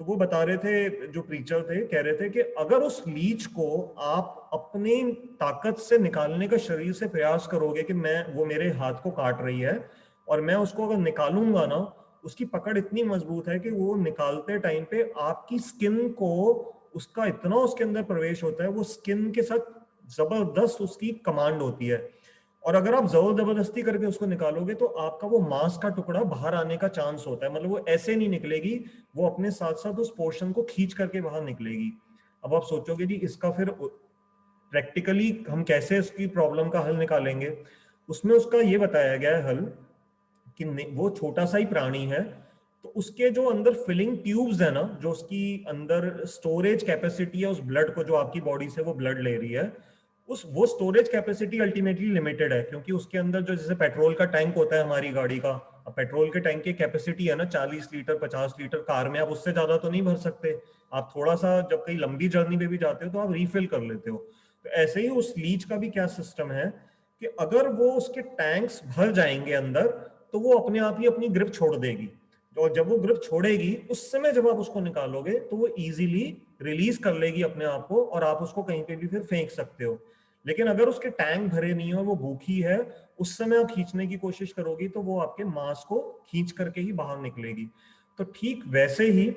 तो वो बता रहे थे, जो प्रीचर थे, कह रहे थे कि अगर उस लीच को आप अपनी ताकत से निकालने का शरीर से प्रयास करोगे कि मैं, वो मेरे हाथ को काट रही है और मैं उसको अगर निकालूंगा ना, उसकी पकड़ इतनी मजबूत है कि वो निकालते टाइम पे आपकी स्किन को, उसका इतना उसके अंदर प्रवेश होता है, वो स्किन के साथ जबरदस्त उसकी कमांड होती है। और अगर आप जोर जबरदस्ती करके उसको निकालोगे तो आपका वो मांस का टुकड़ा बाहर आने का चांस होता है, मतलब वो ऐसे नहीं निकलेगी, वो अपने साथ साथ उस पोर्शन को खींच करके बाहर निकलेगी। अब आप सोचोगे जी इसका फिर प्रैक्टिकली हम कैसे इसकी प्रॉब्लम का हल निकालेंगे। उसमें उसका ये बताया गया है हल कि वो छोटा सा ही प्राणी है, तो उसके जो अंदर फिलिंग ट्यूब्स है ना, जो उसकी अंदर स्टोरेज कैपेसिटी है उस ब्लड को, जो आपकी बॉडी से वो ब्लड ले रही है, वो स्टोरेज कैपेसिटी अल्टीमेटली लिमिटेड है, क्योंकि उसके अंदर जो जैसे पेट्रोल का टैंक होता है हमारी गाड़ी का, अब पेट्रोल के टैंक की कैपेसिटी है ना 40 लीटर 50 लीटर, कार में आप उससे ज्यादा तो नहीं भर सकते, आप थोड़ा सा जब कहीं लंबी जर्नी पे भी जाते हो तो आप रिफिल कर लेते हो। तो ऐसे ही उस लीच का भी क्या सिस्टम है कि अगर वो उसके टैंक्स भर जाएंगे अंदर, तो वो अपने आप ही अपनी ग्रिप छोड़ देगी, और जब वो ग्रिप छोड़ेगी उस समय जब आप उसको निकालोगे तो वो इजीली रिलीज कर लेगी अपने आप को, और आप उसको कहीं पे भी फिर फेंक सकते हो। लेकिन अगर उसके टैंक भरे नहीं हो, वो भूखी है, उस समय आप खींचने की कोशिश करोगी तो वो आपके मांस को खींच करके ही बाहर निकलेगी। तो ठीक वैसे ही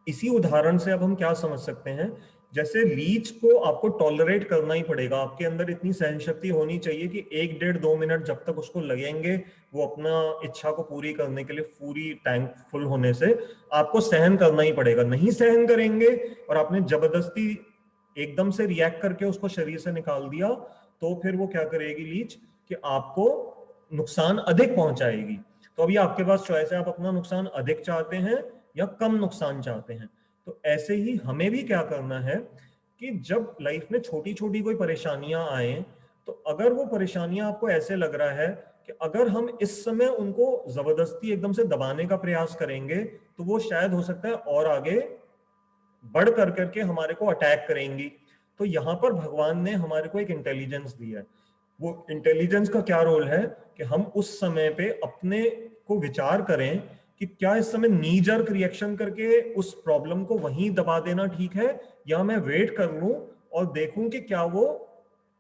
इसी उदाहरण से अब हम क्या समझ सकते हैं, जैसे लीच को आपको टॉलरेट करना ही पड़ेगा, आपके अंदर इतनी सहन शक्ति होनी चाहिए कि 1 डेढ़ 2 मिनट जब तक उसको लगेंगे वो अपना इच्छा को पूरी करने के लिए, पूरी टैंक फुल होने से आपको सहन करना ही पड़ेगा। नहीं सहन करेंगे और आपने जबरदस्ती एकदम से रिएक्ट करके उसको शरीर से निकाल दिया, तो फिर वो क्या करेगी लीच कि आपको नुकसान अधिक पहुंचाएगी। तो अभी आपके पास चॉइस है, आप अपना नुकसान अधिक चाहते हैं या कम नुकसान चाहते हैं। तो ऐसे ही हमें भी क्या करना है कि जब लाइफ में छोटी छोटी कोई परेशानियां आए, तो अगर वो परेशानियां आपको ऐसे लग रहा है कि अगर हम इस समय उनको जबरदस्ती एकदम से दबाने का प्रयास करेंगे तो वो शायद हो सकता है और आगे बढ़ कर करके हमारे को अटैक करेंगी, तो यहां पर भगवान ने हमारे को एक इंटेलिजेंस दिया है। वो इंटेलिजेंस का क्या रोल है कि हम उस समय पे अपने को विचार करें कि क्या इस समय नी जर्क रिएक्शन करके उस प्रॉब्लम को वहीं दबा देना ठीक है, या मैं वेट कर लूं और देखूं कि क्या वो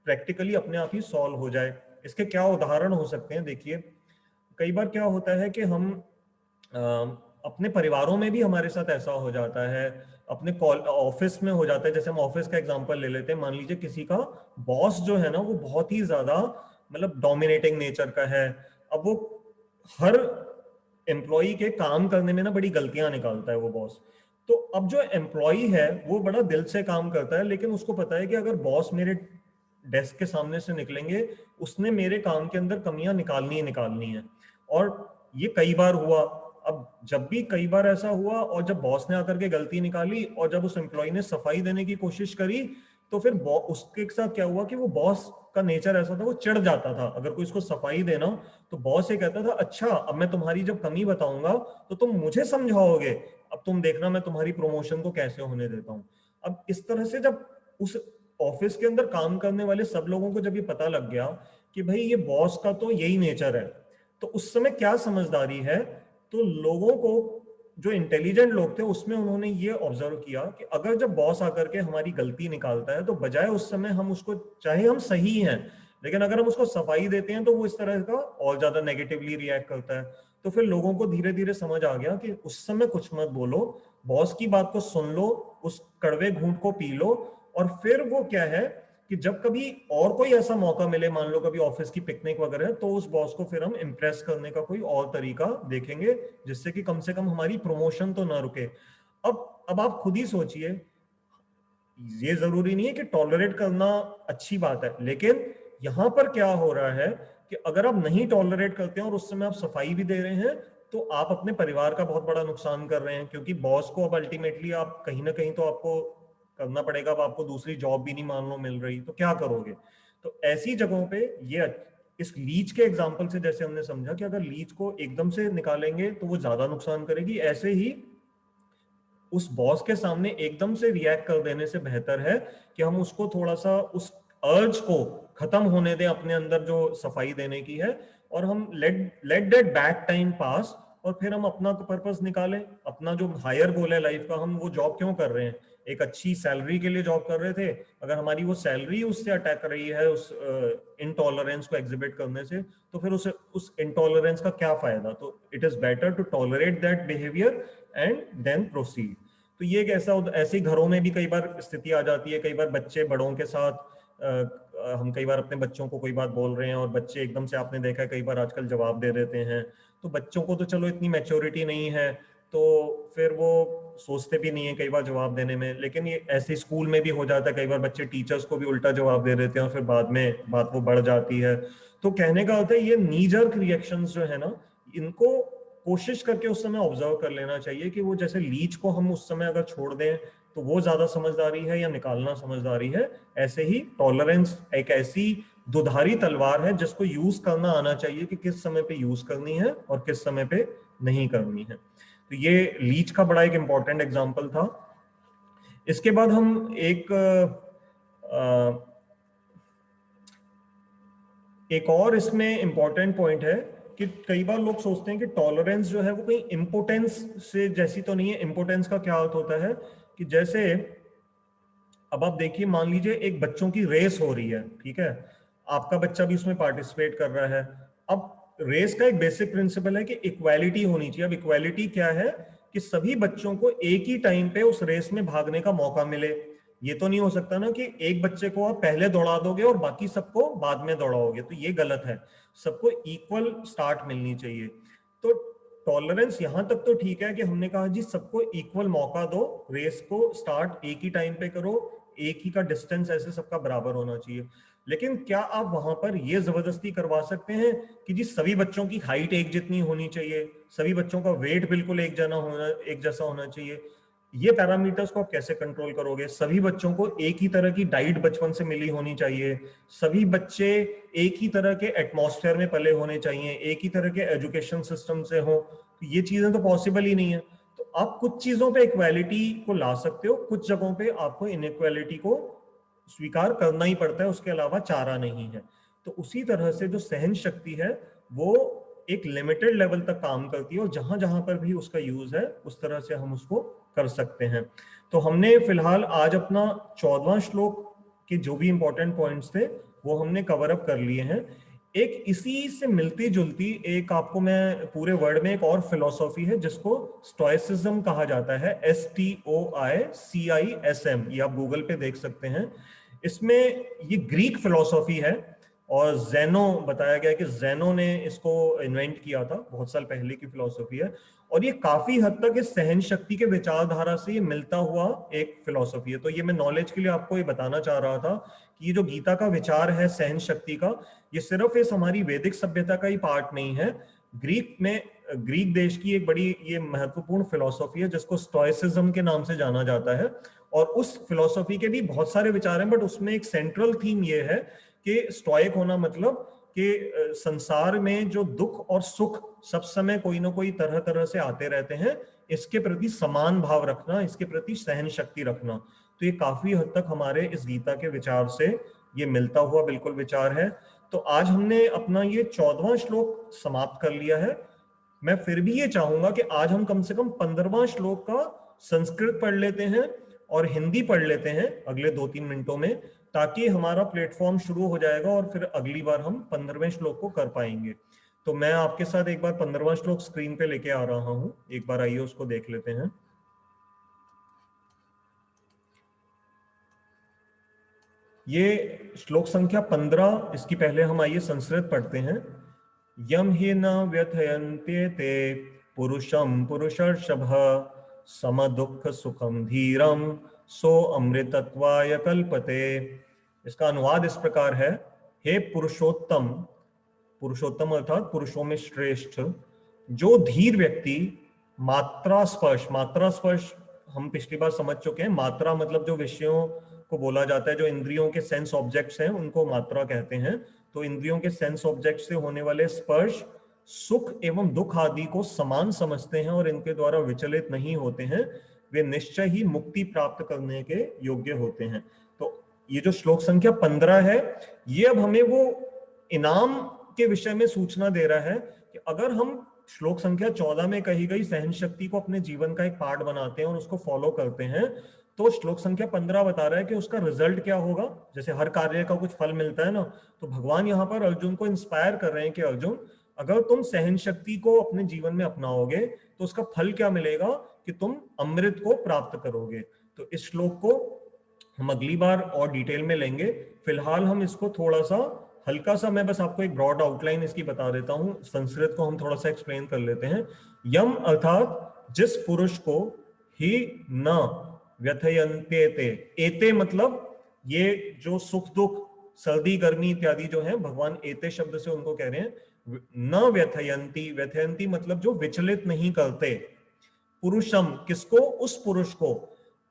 प्रैक्टिकली अपने आप ही सॉल्व हो जाए। इसके क्या उदाहरण हो सकते हैं, देखिए कई बार क्या होता है कि हम अपने परिवारों में भी हमारे साथ ऐसा हो जाता है, अपने ऑफिस में हो जाता है। जैसे हम ऑफिस का एग्जांपल ले लेते हैं, मान लीजिए किसी का बॉस जो है ना वो बहुत ही ज्यादा मतलब डोमिनेटिंग नेचर का है। अब वो हर एम्प्लॉय के काम करने में ना बड़ी गलतियां निकालता है वो बॉस। तो अब जो एम्प्लॉय है वो बड़ा दिल से काम करता है, लेकिन उसको पता है कि अगर बॉस मेरे डेस्क के सामने से निकलेंगे, उसने मेरे काम के अंदर कमियां निकालनी ही निकालनी है। और ये कई बार हुआ। अब जब भी कई बार ऐसा हुआ, और जब बॉस ने आकर के गलती निकाली और जब उस एम्प्लॉय ने सफाई देने की कोशिश करी, तो फिर उसके साथ क्या हुआ कि वो बॉस का नेचर ऐसा था, वो चिढ़ जाता था अगर कोई इसको सफाई देना, तो बॉस ये कहता था अच्छा अब मैं तुम्हारी जब कमी बताऊंगा तो तुम मुझे समझाओगे, अब तुम देखना मैं तुम्हारी प्रमोशन को कैसे होने देता हूं। अब इस तरह से जब उस ऑफिस के अंदर काम करने वाले सब लोगों को जब ये पता लग गया कि भाई ये बॉस का तो यही नेचर है, तो उस समय क्या समझदारी है, तो लोगों को जो इंटेलिजेंट लोग थे उसमें उन्होंने ये ऑब्जर्व किया कि अगर जब बॉस आकर के हमारी गलती निकालता है तो बजाय उस समय हम उसको, चाहे हम सही हैं लेकिन अगर हम उसको सफाई देते हैं तो वो इस तरह का और ज्यादा नेगेटिवली रिएक्ट करता है। तो फिर लोगों को धीरे धीरे समझ आ गया कि उस समय कुछ मत बोलो, बॉस की बात को सुन लो, उस कड़वे घूंट को पी लो, और फिर वो क्या है कि जब कभी और कोई ऐसा मौका मिले, मान लो कभी ऑफिस की पिकनिक वगैरह है, तो उस बॉस को फिर हम इम्प्रेस करने का कोई और तरीका देखेंगे जिससे कि कम से कम हमारी प्रमोशन तो ना रुके। अब आप खुद ही सोचिए, ये जरूरी नहीं है कि टॉलरेट करना अच्छी बात है, लेकिन यहां पर क्या हो रहा है कि अगर आप नहीं टॉलरेट करते हैं और उस समय आप सफाई भी दे रहे हैं तो आप अपने परिवार का बहुत बड़ा नुकसान कर रहे हैं, क्योंकि बॉस को अब अल्टीमेटली आप कहीं ना कहीं तो आपको करना पड़ेगा। अब आपको दूसरी जॉब भी नहीं मान लो मिल रही तो क्या करोगे। तो ऐसी जगहों पे ये इस लीच के एग्जाम्पल से जैसे हमने समझा कि अगर लीच को एकदम से निकालेंगे तो वो ज्यादा नुकसान करेगी, ऐसे ही उस बॉस के सामने एकदम से रिएक्ट कर देने से बेहतर है कि हम उसको थोड़ा सा उस अर्ज को खत्म होने दें अपने अंदर जो सफाई देने की है, और हम let that bad time pass, और फिर हम अपना पर्पस निकालें, अपना जो हायर गोल है लाइफ का। हम वो जॉब क्यों कर रहे हैं, एक अच्छी सैलरी के लिए जॉब कर रहे थे, अगर हमारी वो सैलरी उससे अटैक कर रही है उस इनटॉलरेंस को एग्जिबिट करने से, तो फिर उस इनटॉलरेंस का क्या फायदा। तो it is better to tolerate that behaviour and then proceed. तो ये एक ऐसे घरों में भी कई बार स्थिति आ जाती है, कई बार बच्चे बड़ों के साथ हम कई बार अपने बच्चों को कोई बात बोल रहे हैं और बच्चे एकदम से, आपने देखा है कई बार आजकल जवाब दे देते हैं, तो बच्चों को तो चलो इतनी मैच्योरिटी नहीं है तो फिर वो सोचते भी नहीं है कई बार जवाब देने में, लेकिन ये ऐसे स्कूल में भी हो जाता है, कई बार बच्चे टीचर्स को भी उल्टा जवाब दे देते हैं और फिर बाद में बात वो बढ़ जाती है। तो कहने का अर्थ है ये नी जर्क रिएक्शंस जो है ना, इनको कोशिश करके उस समय ऑब्जर्व कर लेना चाहिए कि वो जैसे लीच को हम उस समय अगर छोड़ दें तो वो ज्यादा समझदारी है या निकालना समझदारी है, ऐसे ही टॉलरेंस एक ऐसी दुधारी तलवार है जिसको यूज करना आना चाहिए कि किस समय पे यूज करनी है और किस समय पे नहीं करनी है। तो ये लीच का बड़ा एक इंपॉर्टेंट एग्जांपल था। इसके बाद हम एक और इसमें इंपॉर्टेंट पॉइंट है कि कई बार लोग सोचते हैं कि टॉलरेंस जो है वो कहीं इम्पोर्टेंस से जैसी तो नहीं है। इम्पोर्टेंस का क्या अर्थ होता है कि जैसे अब आप देखिए, मान लीजिए एक बच्चों की रेस हो रही है, ठीक है, आपका बच्चा भी उसमें पार्टिसिपेट कर रहा है। अब रेस का एक बेसिक प्रिंसिपल है कि इक्वालिटी होनी चाहिए। अब इक्वालिटी क्या है कि सभी बच्चों को एक ही टाइम पे उस रेस में भागने का मौका मिले। ये तो नहीं हो सकता ना कि एक बच्चे को आप पहले दौड़ा दोगे और बाकी सबको बाद में दौड़ाओगे, तो ये गलत है। सबको इक्वल स्टार्ट मिलनी चाहिए। तो टॉलरेंस यहां तक तो ठीक है कि हमने कहा जी सबको इक्वल मौका दो, रेस को स्टार्ट एक ही टाइम पे करो, एक ही का डिस्टेंस ऐसे सबका बराबर होना चाहिए। लेकिन क्या आप वहां पर ये जबरदस्ती करवा सकते हैं कि जी सभी बच्चों की हाइट एक जितनी होनी चाहिए, सभी बच्चों का वेट बिल्कुल एक जैसा होना चाहिए। ये पैरामीटर्स को आप कैसे कंट्रोल करोगे। सभी बच्चों को एक ही तरह की डाइट बचपन से मिली होनी चाहिए, सभी बच्चे एक ही तरह के एटमॉस्फेयर में पले होने चाहिए, एक ही तरह के एजुकेशन सिस्टम से हो, तो ये चीजें तो पॉसिबल ही नहीं है। तो आप कुछ चीजों पे इक्वालिटी को ला सकते हो, कुछ जगहों पे आपको इनइक्वालिटी को स्वीकार करना ही पड़ता है, उसके अलावा चारा नहीं है। तो उसी तरह से जो सहन शक्ति है वो एक लिमिटेड लेवल तक काम करती है, और जहां जहां पर भी उसका यूज है उस तरह से हम उसको कर सकते हैं। तो हमने फिलहाल आज अपना 14वां श्लोक के जो भी इंपॉर्टेंट पॉइंट्स थे वो हमने कवर अप कर लिए हैं। एक इसी से मिलती जुलती एक आपको मैं पूरे वर्ड में एक और फिलोसॉफी है जिसको स्टोइसिज्म कहा जाता है, STOICISM, ये आप गूगल पे देख सकते हैं। इसमें ये ग्रीक फिलोसॉफी है और जेनो बताया गया कि जेनो ने इसको इन्वेंट किया था, बहुत साल पहले की फिलोसॉफी है, और ये काफी हद तक इस सहन शक्ति के विचारधारा से ये मिलता हुआ एक फिलोसॉफी है। तो ये मैं नॉलेज के लिए आपको ये बताना चाह रहा था कि ये जो गीता का विचार है सहन शक्ति का, ये सिर्फ इस हमारी वैदिक सभ्यता का ही पार्ट नहीं है। ग्रीक देश की एक बड़ी ये महत्वपूर्ण फिलोसॉफी है जिसको स्टोइसिज्म के नाम से जाना जाता है, और उस फिलोसॉफी के भी बहुत सारे विचार हैं, बट उसमें एक सेंट्रल थीम ये है कि स्टोइक होना मतलब कि संसार में जो दुख और सुख सब समय कोई ना कोई तरह तरह से आते रहते हैं, इसके प्रति समान भाव रखना, इसके प्रति सहन शक्ति रखना। तो ये काफी हद तक हमारे इस गीता के विचार से ये मिलता हुआ बिल्कुल विचार है। तो आज हमने अपना ये 14वां श्लोक समाप्त कर लिया है। मैं फिर भी ये चाहूंगा कि आज हम कम से कम 15वां श्लोक का संस्कृत पढ़ लेते हैं और हिंदी पढ़ लेते हैं अगले 2-3 मिनटों में, ताकि हमारा प्लेटफॉर्म शुरू हो जाएगा और फिर अगली बार हम 15वें श्लोक को कर पाएंगे। तो मैं आपके साथ एक बार 15वां श्लोक स्क्रीन पे लेके आ रहा हूं, एक बार आइए उसको देख लेते हैं। ये श्लोक संख्या 15, इसकी पहले हम आइए संस्कृत पढ़ते हैं। यम हि न व्यथयन्ते ते पुरुषम पुरुषर्षभ सम दुख सुखम धीरम सो अमृतत्वाय कल्पते। इसका अनुवाद इस प्रकार है, हे पुरुषोत्तम, पुरुषोत्तम अर्थात पुरुषों में श्रेष्ठ, जो धीर व्यक्ति मात्रा स्पर्श हम पिछली बार समझ चुके हैं। मात्रा मतलब जो विषयों को बोला जाता है, जो इंद्रियों के सेंस ऑब्जेक्ट्स हैं उनको मात्रा कहते हैं। तो इंद्रियों के सेंस ऑब्जेक्ट से होने वाले स्पर्श सुख एवं दुख आदि को समान समझते हैं और इनके द्वारा विचलित नहीं होते हैं, वे निश्चय ही मुक्ति प्राप्त करने के योग्य होते हैं। तो ये जो श्लोक संख्या 15 है, ये अब हमें वो इनाम के विषय में सूचना दे रहा है कि अगर हम श्लोक संख्या 14 में कही गई सहन शक्ति को अपने जीवन का एक पार्ट बनाते हैं और उसको फॉलो करते हैं, तो श्लोक संख्या 15 बता रहा है कि उसका रिजल्ट क्या होगा। जैसे हर कार्य का कुछ फल मिलता है ना, तो भगवान यहाँ पर अर्जुन को इंस्पायर कर रहे हैं कि अर्जुन, अगर तुम सहन शक्ति को अपने जीवन में अपनाओगे तो उसका फल क्या मिलेगा कि तुम अमृत को प्राप्त करोगे। तो इस श्लोक को हम अगली बार और डिटेल में लेंगे। फिलहाल हम इसको थोड़ा सा हल्का सा, मैं बस आपको एक ब्रॉड आउटलाइन इसकी बता देता हूं। संस्कृत को हम थोड़ा सा एक्सप्लेन कर लेते हैं। यम अर्थात जिस पुरुष को, ही न व्यथयन्ते ते, एते मतलब ये जो सुख दुख सर्दी गर्मी इत्यादि जो है, भगवान एते शब्द से उनको कह रहे हैं। न व्यथयन्ती, व्यथयन्ती मतलब जो विचलित नहीं करते। पुरुषम किसको, उस पुरुष को।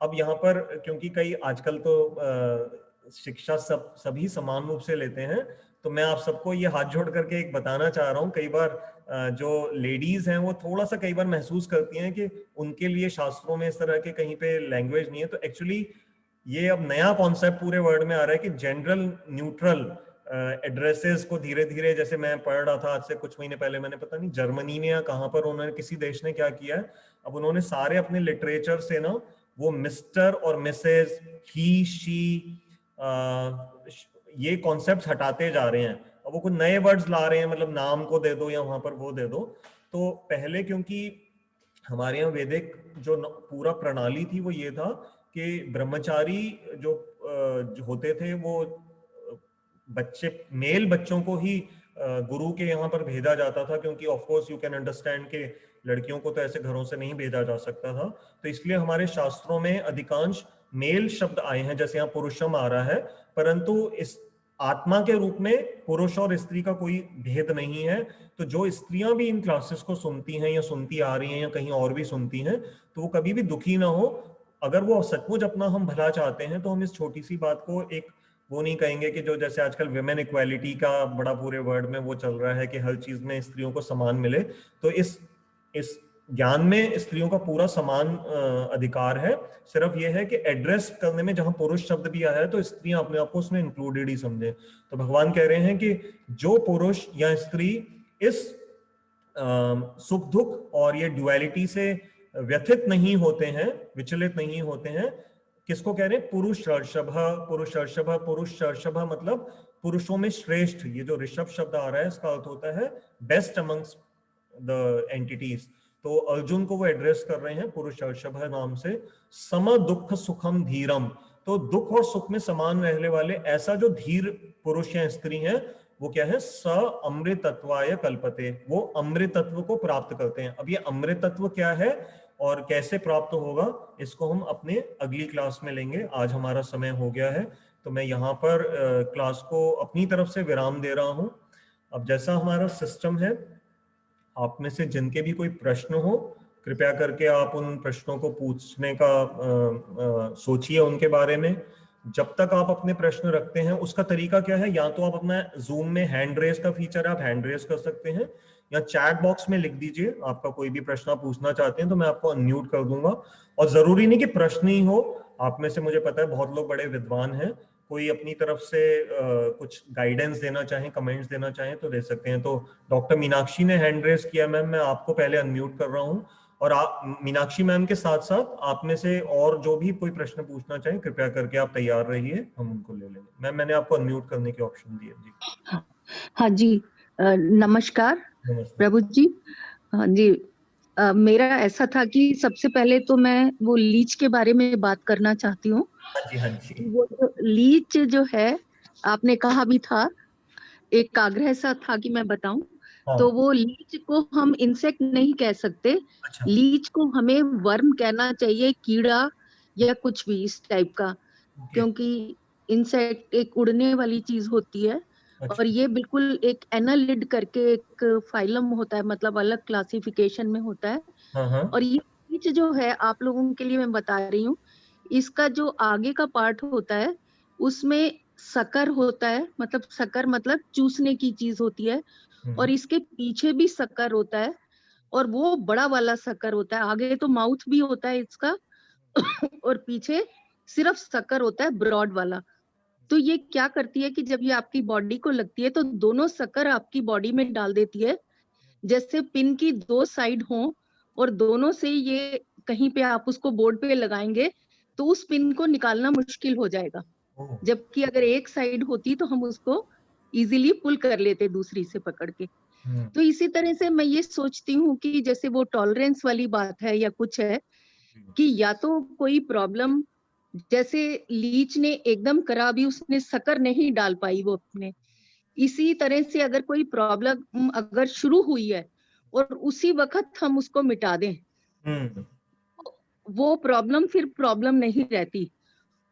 अब यहाँ पर क्योंकि कई आजकल तो शिक्षा सभी समान रूप से लेते हैं, तो मैं आप सबको ये हाथ जोड़ करके एक बताना चाह रहा हूँ। कई बार जो लेडीज हैं वो थोड़ा सा कई बार महसूस करती हैं कि उनके लिए शास्त्रों में इस तरह के कहीं पे लैंग्वेज नहीं है। तो एक्चुअली ये अब नया कॉन्सेप्ट पूरे वर्ल्ड में आ रहा है कि जनरल न्यूट्रल एड्रेसेस को धीरे धीरे, जैसे मैं पढ़ रहा था आज से कुछ महीने पहले, मैंने पता नहीं जर्मनी में या कहाँ पर उन्होंने, किसी देश ने क्या किया है, अब उन्होंने सारे अपने लिटरेचर से ना वो मिस्टर और मिसेस, ही शी, ये कॉन्सेप्ट्स हटाते जा रहे हैं। अब वो कुछ नए वर्ड्स ला रहे हैं, मतलब नाम को दे दो या वहां पर वो दे दो। तो पहले क्योंकि हमारे यहाँ वैदिक जो पूरा प्रणाली थी वो ये था कि ब्रह्मचारी जो होते थे वो बच्चे, मेल बच्चों को ही गुरु के यहाँ पर भेजा जाता था, क्योंकि of course you can understand के लड़कियों को तो ऐसे घरों से नहीं भेजा जा सकता था। तो इसलिए हमारे शास्त्रों में अधिकांश मेल शब्द आए हैं, जैसे यहाँ पुरुषम आ रहा है, परंतु इस आत्मा के रूप में पुरुष और स्त्री का कोई भेद नहीं है। तो जो स्त्रियां भी इन क्लासेस को सुनती हैं या सुनती आ रही हैं या कहीं और भी सुनती हैं, तो वो कभी भी दुखी ना हो। अगर वो सचमुच अपना हम भला चाहते हैं तो हम इस छोटी सी बात को एक वो नहीं कहेंगे कि जो जैसे आजकल विमेन इक्वालिटी का बड़ा पूरे वर्ल्ड में वो चल रहा है कि हर चीज में स्त्रियों को समान मिले। तो इस ज्ञान में स्त्रियों का पूरा समान अधिकार है। सिर्फ ये है कि एड्रेस करने में जहां पुरुष शब्द भी आया है तो स्त्रियां अपने आप को उसमें इंक्लूडेड ही समझे। तो भगवान कह रहे हैं कि जो पुरुष या स्त्री इस सुख दुख और ये ड्युअलिटी से व्यथित नहीं होते हैं, विचलित नहीं होते हैं, किसको कह रहे हैं, पुरुषर्षभ। पुरुषर्षभ, पुरुषर्षभ मतलब पुरुषों में श्रेष्ठ। ये जो ऋषभ शब्द आ रहा है इसका अर्थ होता है बेस्ट अमंग्स द एंटिटीज। तो अर्जुन को वो एड्रेस कर रहे हैं पुरुषर्षभ नाम से। सम दुख सुखम धीरम, तो दुख और सुख में समान रहने वाले ऐसा जो धीर पुरुष या स्त्री हैं वो क्या है, स अमृतत्वाय कल्पते, वो अमृतत्व को प्राप्त करते हैं। अब ये अमृतत्व क्या है और कैसे प्राप्त होगा, इसको हम अपने अगली क्लास में लेंगे। आज हमारा समय हो गया है, तो मैं यहाँ पर क्लास को अपनी तरफ से विराम दे रहा हूँ। अब जैसा हमारा सिस्टम है, आप में से जिनके भी कोई प्रश्न हो, कृपया करके आप उन प्रश्नों को पूछने का सोचिए उनके बारे में। जब तक आप अपने प्रश्न रखते हैं, उसका तरीका क्या है, या तो आप अपना जूम में हैंड रेस का फीचर है, आप हैंड रेस कर सकते हैं, या चैट बॉक्स में लिख दीजिए आपका कोई भी प्रश्न आप पूछना चाहते हैं, तो मैं आपको अनम्यूट कर दूंगा। और जरूरी नहीं कि प्रश्न ही हो, आप में से मुझे पता है बहुत लोग बड़े विद्वान हैं, कोई अपनी तरफ से कुछ गाइडेंस देना चाहें, कमेंट्स देना चाहें तो दे सकते हैं। तो डॉक्टर मीनाक्षी ने हैंड रेज किया मैम, मैं आपको पहले अनम्यूट कर रहा हूँ, और आप मीनाक्षी मैम के साथ साथ आप में से और जो भी कोई प्रश्न पूछना चाहें कृपया करके आप तैयार रहिए, हम उनको ले लेंगे। मैम मैंने आपको अनम्यूट करने के ऑप्शन दिए जी। हाँ जी, नमस्कार नमस्ते प्रभु जी। हाँ जी, मेरा ऐसा था कि सबसे पहले तो मैं वो लीच के बारे में बात करना चाहती हूँ। हाँ जी, हाँ जी। वो जो लीच जो है, आपने कहा भी था, एक आग्रह सा था कि मैं बताऊं, तो हाँ, वो लीच को हम इंसेक्ट नहीं कह सकते, अच्छा लीच को हमें वर्म कहना चाहिए, कीड़ा या कुछ भी इस टाइप का, ओके, क्योंकि इंसेक्ट एक उड़ने वाली चीज होती है। और अच्छा ये बिल्कुल एक एनालिड करके एक फाइलम होता है, मतलब अलग क्लासिफिकेशन में होता है। हाँ हाँ और ये बीच जो है, आप लोगों के लिए मैं बता रही हूँ, इसका जो आगे का पार्ट होता है उसमें सकर होता है, मतलब सकर मतलब चूसने की चीज होती है, और इसके पीछे भी सकर होता है, और वो बड़ा वाला सकर होता है। आगे तो माउथ भी होता है इसका और पीछे सिर्फ सकर होता है, ब्रॉड वाला। तो ये क्या करती है कि जब ये आपकी बॉडी को लगती है तो दोनों सकर आपकी बॉडी में डाल देती है, जैसे पिन की दो साइड हो, और दोनों से ये कहीं पे आप उसको बोर्ड पे लगाएंगे तो उस पिन को निकालना मुश्किल हो जाएगा। ओह, जबकि अगर एक साइड होती तो हम उसको इजीली पुल कर लेते दूसरी से पकड़ के। हम्म, तो इसी तरह से मैं ये सोचती हूँ कि जैसे वो टॉलरेंस वाली बात है या कुछ है, कि या तो कोई प्रॉब्लम, जैसे लीच ने एकदम करा, अभी उसने शक्कर नहीं डाल पाई वो अपने, इसी तरह से अगर कोई प्रॉब्लम अगर शुरू हुई है और उसी वक्त हम उसको मिटा दें, हम्म, वो प्रॉब्लम फिर प्रॉब्लम नहीं रहती।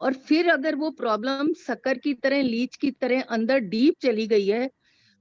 और फिर अगर वो प्रॉब्लम शक्कर की तरह, लीच की तरह अंदर डीप चली गई है,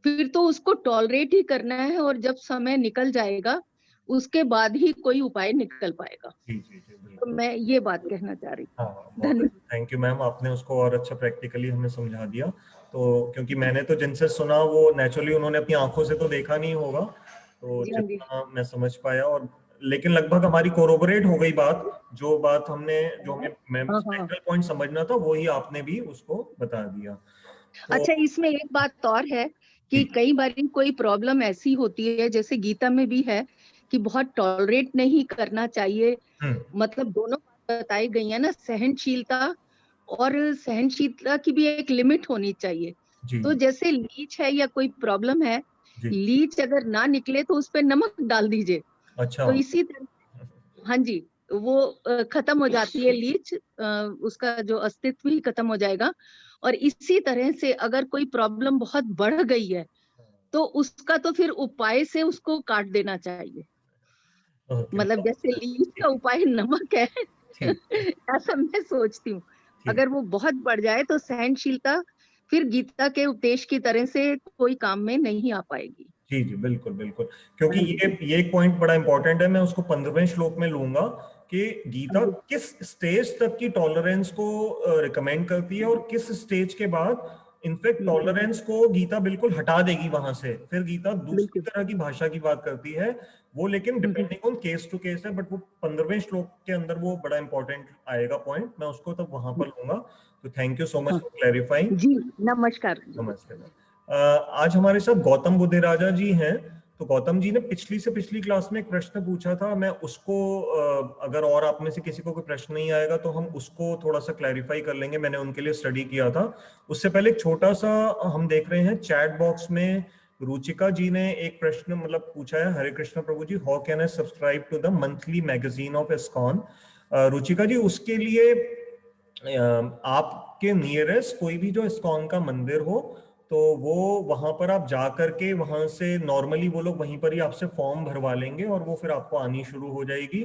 फिर तो उसको टॉलरेट ही करना है, और जब समय निकल जाएगा उसके बाद ही कोई उपाय निकल पाएगा। जी जी जी तो बिल्कुल। मैं ये बात कहना चाह रही हाँ, हूँ। बहुत धन्यवाद। थैंक यू मैम, आपने उसको और अच्छा प्रैक्टिकली हमें समझा दिया। तो क्योंकि मैंने तो जिनसे सुना वो नेचुरली उन्होंने अपनी आंखों से तो देखा नहीं होगा, तो जी हाँ जी। जितना मैं समझ पाया, और लेकिन लगभग हमारी कोरोबोरेट हो गई बात, जो बात हमने, जो हमें हाँ हाँ। सेंट्रल पॉइंट समझना था वही आपने भी उसको बता दिया। तो अच्छा, इसमें एक बात और है कि जी, कई बार कोई प्रॉब्लम ऐसी होती है, जैसे गीता में भी है कि बहुत टॉलरेट नहीं करना चाहिए, हम्म, मतलब दोनों बात बताई गई है ना, सहनशीलता, और सहनशीलता की भी एक लिमिट होनी चाहिए। जी तो जी जैसे लीच है या कोई प्रॉब्लम है, जी, लीच अगर ना निकले तो उस पर नमक डाल दीजिए, अच्छा, तो इसी तरह, हाँ जी, वो खत्म हो जाती है लीच, उसका जो अस्तित्व ही खत्म हो जाएगा। और इसी तरह से अगर कोई प्रॉब्लम बहुत बढ़ गई है तो उसका तो फिर उपाय से उसको काट देना चाहिए, ओके, मतलब जैसे लीच का उपाय नमक है ठीक है, ऐसा मैं सोचती हूँ। ठीक, अगर वो बहुत बढ़ जाए तो सहनशीलता फिर गीता के उपदेश की तरह से कोई काम में नहीं आ पाएगी। जी जी बिल्कुल बिल्कुल। क्योंकि हाँ जी, ये एक पॉइंट बड़ा इंपॉर्टेंट है, मैं उसको 15वें श्लोक में लूंगा कि हाँ गीता जी, किस स्टेज तक की टॉलरेंस को रिकमेंड करती है, और किस स्टेज के बाद इनफैक्ट बिल्कुल टॉलरेंस को गीता बिल्कुल हटा देगी वहां से, फिर गीता दूसरी बिल्कुल। तरह की भाषा की बात करती है। वो लेकिन depending on case to case है, बट वो 15वें श्लोक के अंदर वो बड़ा इंपॉर्टेंट आएगा पॉइंट, मैं उसको तब वहां पर लूंगा। तो थैंक यू सो मच हाँ फॉर क्लैरिफाइंग। जी, नमस्कार जी। नमस्ते मैम। आज हमारे साथ गौतम बुद्धिराजा जी हैं। तो गौतम जी ने पिछली से पिछली क्लास में एक प्रश्न पूछा था, मैं उसको अगर और आप में से किसी को कोई प्रश्न नहीं आएगा तो हम उसको थोड़ा सा क्लैरिफाई कर लेंगे, मैंने उनके लिए स्टडी किया था। उससे पहले एक छोटा सा हम देख रहे हैं चैट बॉक्स में, रुचिका जी ने एक प्रश्न मतलब पूछा है, Hare Krishna Prabhu ji, how can I subscribe to the monthly magazine of ISKCON. Ruchika ji, उसके लिए आपके नियरेस्ट कोई भी जो इस्कॉन का मंदिर हो, तो वो वहां पर आप जा करके वहां से नॉर्मली वो लोग वहीं पर ही आपसे फॉर्म भरवा लेंगे और वो फिर आपको आनी शुरू हो जाएगी।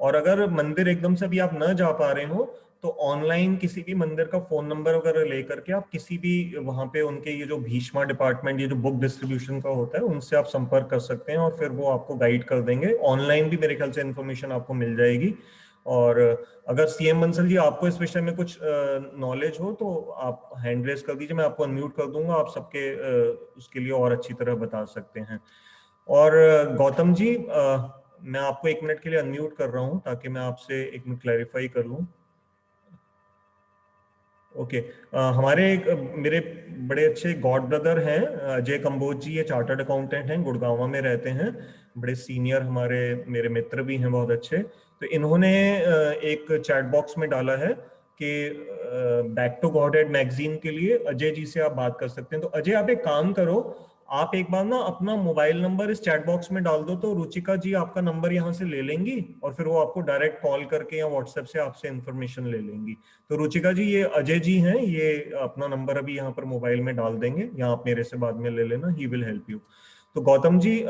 और अगर मंदिर एकदम से भी आप न जा पा रहे हो तो ऑनलाइन किसी भी मंदिर का फोन नंबर वगैरह लेकर के आप किसी भी वहां पे उनके ये जो भीष्मा डिपार्टमेंट, ये जो बुक डिस्ट्रीब्यूशन का होता है, उनसे आप संपर्क कर सकते हैं और फिर वो आपको गाइड कर देंगे। ऑनलाइन भी मेरे ख्याल से इन्फॉर्मेशन आपको मिल जाएगी। और अगर सीएम बंसल जी आपको इस विषय में कुछ नॉलेज हो तो आप हैंड रेज कर दीजिए, मैं आपको अनम्यूट कर दूंगा, आप सबके उसके लिए और अच्छी तरह बता सकते हैं। और गौतम जी, मैं आपको 1 मिनट के लिए अनम्यूट कर रहा हूं ताकि मैं आपसे 1 मिनट क्लैरिफाई कर लूं। ओके। हमारे एक मेरे बड़े अच्छे गॉड ब्रदर हैं, अजय कंबोज जी, ये चार्टर्ड अकाउंटेंट हैं, गुड़गांव में रहते हैं, बड़े सीनियर हमारे, मेरे मित्र भी हैं बहुत अच्छे। तो इन्होंने एक चैट बॉक्स में डाला है कि बैक टू गॉडहेड मैगजीन के लिए अजय जी से आप बात कर सकते हैं। तो अजय, आप एक काम करो, आप एक बार ना अपना मोबाइल नंबर इस चैट बॉक्स में डाल दो, तो रुचिका जी आपका नंबर यहाँ से ले लेंगी और फिर वो आपको डायरेक्ट कॉल करके या व्हाट्सएप से आपसे इंफॉर्मेशन ले लेंगी। तो रुचिका जी, ये अजय जी हैं, ये अपना नंबर अभी यहाँ पर मोबाइल में डाल देंगे, या आप मेरे से बाद में ले लेना, ही विल हेल्प यू। तो गौतम जी,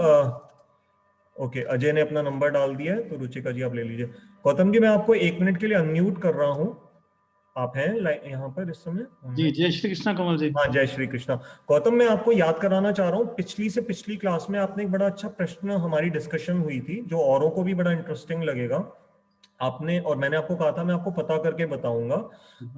ओके, अजय ने अपना नंबर डाल दिया है, तो रुचिका जी आप ले लीजिए। गौतम जी, मैं आपको 1 मिनट के लिए अनम्यूट कर रहा हूँ। आप हैं यहाँ पर इस समय? जी, जय श्री कृष्णा कमल जी। हाँ, जय श्री कृष्णा। गौतम, मैं आपको याद कराना चाह रहा हूँ, पिछली से पिछली क्लास में आपने एक बड़ा अच्छा प्रश्न, हमारी डिस्कशन हुई थी, जो औरों को भी बड़ा इंटरेस्टिंग लगेगा। आपने, और मैंने आपको कहा था मैं आपको पता करके बताऊंगा।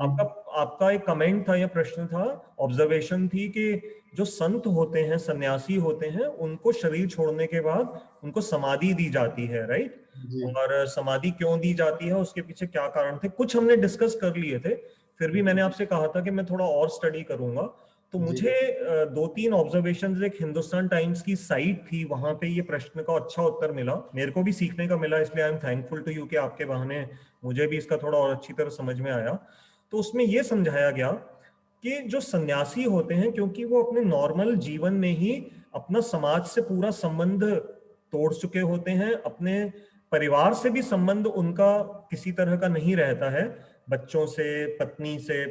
आपका आपका एक कमेंट था या प्रश्न था, ऑब्जर्वेशन थी कि जो संत होते हैं, सन्यासी होते हैं, उनको शरीर छोड़ने के बाद उनको समाधि दी जाती है, राइट? और समाधि क्यों दी जाती है, उसके पीछे क्या कारण थे, कुछ हमने डिस्कस कर लिए थे। फिर भी मैंने आपसे कहा था कि मैं थोड़ा और स्टडी करूंगा। तो मुझे 2-3 ऑब्जर्वेशंस, एक हिंदुस्तान टाइम्स की साइट थी, वहां पे ये प्रश्न का अच्छा उत्तर मिला, मेरे को भी सीखने का मिला, इसलिए I am thankful to you कि आपके बहाने मुझे भी इसका थोड़ा और अच्छी तरह समझ में आया। तो उसमें ये समझाया गया कि जो सन्यासी होते हैं, क्योंकि वो अपने नॉर्मल जीवन में ही अपना समाज से पूरा संबंध तोड़ चुके होते हैं, अपने परिवार से भी संबंध उनका किसी तरह का नहीं रहता है, बच्चों से, पत्नी से,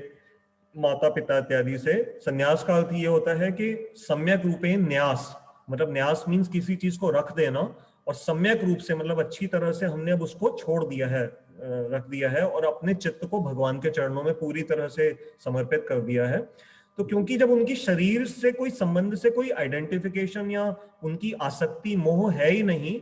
माता पिता इत्यादि से। संन्यास का अर्थ ये होता है कि सम्यक रूपेण न्यास, मतलब न्यास मीन्स किसी चीज को रख देना, और सम्यक रूप से मतलब अच्छी तरह से हमने अब उसको छोड़ दिया है, रख दिया है, और अपने चित्त को भगवान के चरणों में पूरी तरह से समर्पित कर दिया है। तो क्योंकि जब उनकी शरीर से कोई संबंध से कोई आइडेंटिफिकेशन या उनकी आसक्ति, मोह है ही नहीं,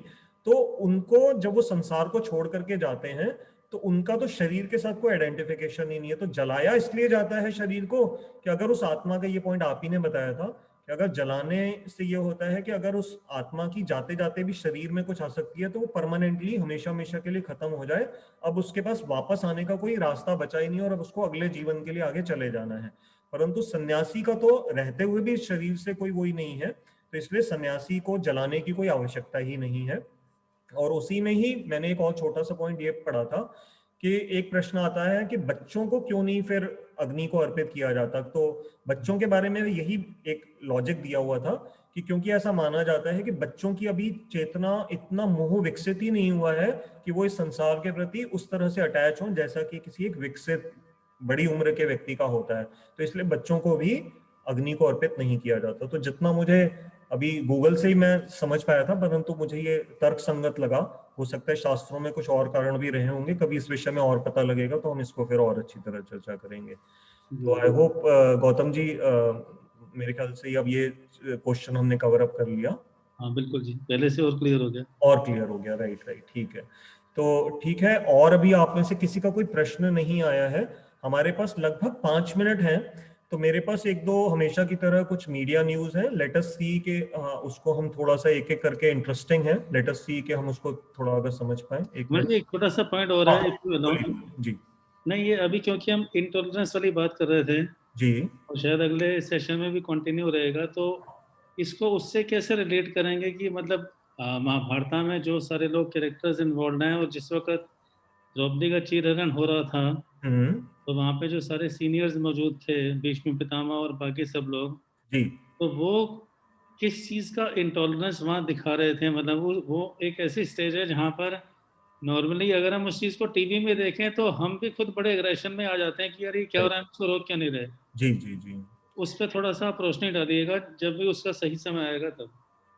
तो उनको जब वो संसार को छोड़ करके जाते हैं, तो उनका तो शरीर के साथ कोई आइडेंटिफिकेशन ही नहीं है। तो जलाया इसलिए जाता है शरीर को कि अगर उस आत्मा का, ये पॉइंट आप ही ने बताया था, कि अगर जलाने से ये होता है कि अगर उस आत्मा की जाते जाते भी शरीर में कुछ आ सकती है, तो वो परमानेंटली हमेशा हमेशा के लिए खत्म हो जाए, अब उसके पास वापस आने का कोई रास्ता बचा ही नहीं, और अब उसको अगले जीवन के लिए आगे चले जाना है। परंतु सन्यासी का तो रहते हुए भी शरीर से कोई वही नहीं है, तो इसलिए सन्यासी को जलाने की कोई आवश्यकता ही नहीं है। और उसी में ही मैंने एक और छोटा सा पॉइंट ये पढ़ा था कि एक प्रश्न आता है कि बच्चों को क्यों नहीं फिर अग्नि को अर्पित किया जाता। तो बच्चों के बारे में यही एक लॉजिक दिया हुआ था कि क्योंकि ऐसा माना जाता है कि बच्चों की अभी चेतना, इतना मोह विकसित ही नहीं हुआ है कि वो इस संसार के प्रति उस तरह से अटैच हो जैसा कि किसी एक विकसित बड़ी उम्र के व्यक्ति का होता है। तो इसलिए बच्चों को भी अग्नि को अर्पित नहीं किया जाता। तो जितना मुझे अभी गूगल से ही मैं समझ पाया था, परंतु मुझे ये तर्क संगत लगा। हो सकता है शास्त्रों में कुछ और कारण भी रहे होंगे, कभी इस विषय में और पता लगेगा तो हम इसको फिर और अच्छी तरह चर्चा करेंगे। तो आई होप गौतम जी, मेरे ख्याल से अब ये क्वेश्चन हमने कवर अप कर लिया। हाँ बिल्कुल जी, पहले से और क्लियर हो गया। और क्लियर हो गया, राइट राइट, ठीक है। तो ठीक है, और अभी आप में से किसी का कोई प्रश्न नहीं आया है? हमारे पास लगभग 5 मिनट हैं, तो मेरे पास एक दो हमेशा की तरह कुछ मीडिया न्यूज है, लेट अस सी के उसको हम थोड़ा सा एक एक करके, इंटरेस्टिंग है, लेट अस सी के हम उसको थोड़ा अगर समझ पाए। एक मिनट, एक छोटा सा पॉइंट और है जी नहीं, ये अभी क्योंकि हम इंटॉलरेंस वाली बात कर रहे थे जी, और शायद अगले सेशन में भी कंटिन्यू रहेगा, तो इसको उससे कैसे रिलेट करेंगे कि मतलब महाभारत में जो सारे लोग कैरेक्टर्स इन्वॉल्व हैं, और जिस वक्त द्रौपदी का चीरहरण हो रहा था, तो वहाँ पे जो सारे सीनियर्स मौजूद थे, भीष्म पितामह और बाकी सब लोग जी, तो वो किस चीज़ का इंटॉलरेंस वहाँ दिखा रहे थे? मतलब वो एक ऐसी स्टेज है जहाँ पर नॉर्मली अगर हम उस चीज़ को टीवी में देखें तो हम भी खुद बड़े एग्रेशन में आ जाते हैं कि यार ये क्या हो रहा है, उसको रोक क्यों नहीं रहे। जी जी जी, उस पर थोड़ा सा आप रोशनी डालिएगा जब भी उसका सही समय आएगा तब।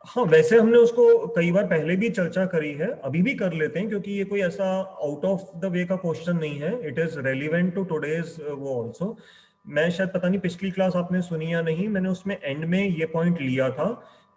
हाँ, वैसे हमने उसको कई बार पहले भी चर्चा करी है, अभी भी कर लेते हैं, क्योंकि ये कोई ऐसा आउट ऑफ द वे का क्वेश्चन नहीं है, it is relevant to today's वो ऑल्सो। मैं शायद, पता नहीं पिछली क्लास आपने सुनी या नहीं, मैंने उसमें एंड में ये पॉइंट लिया था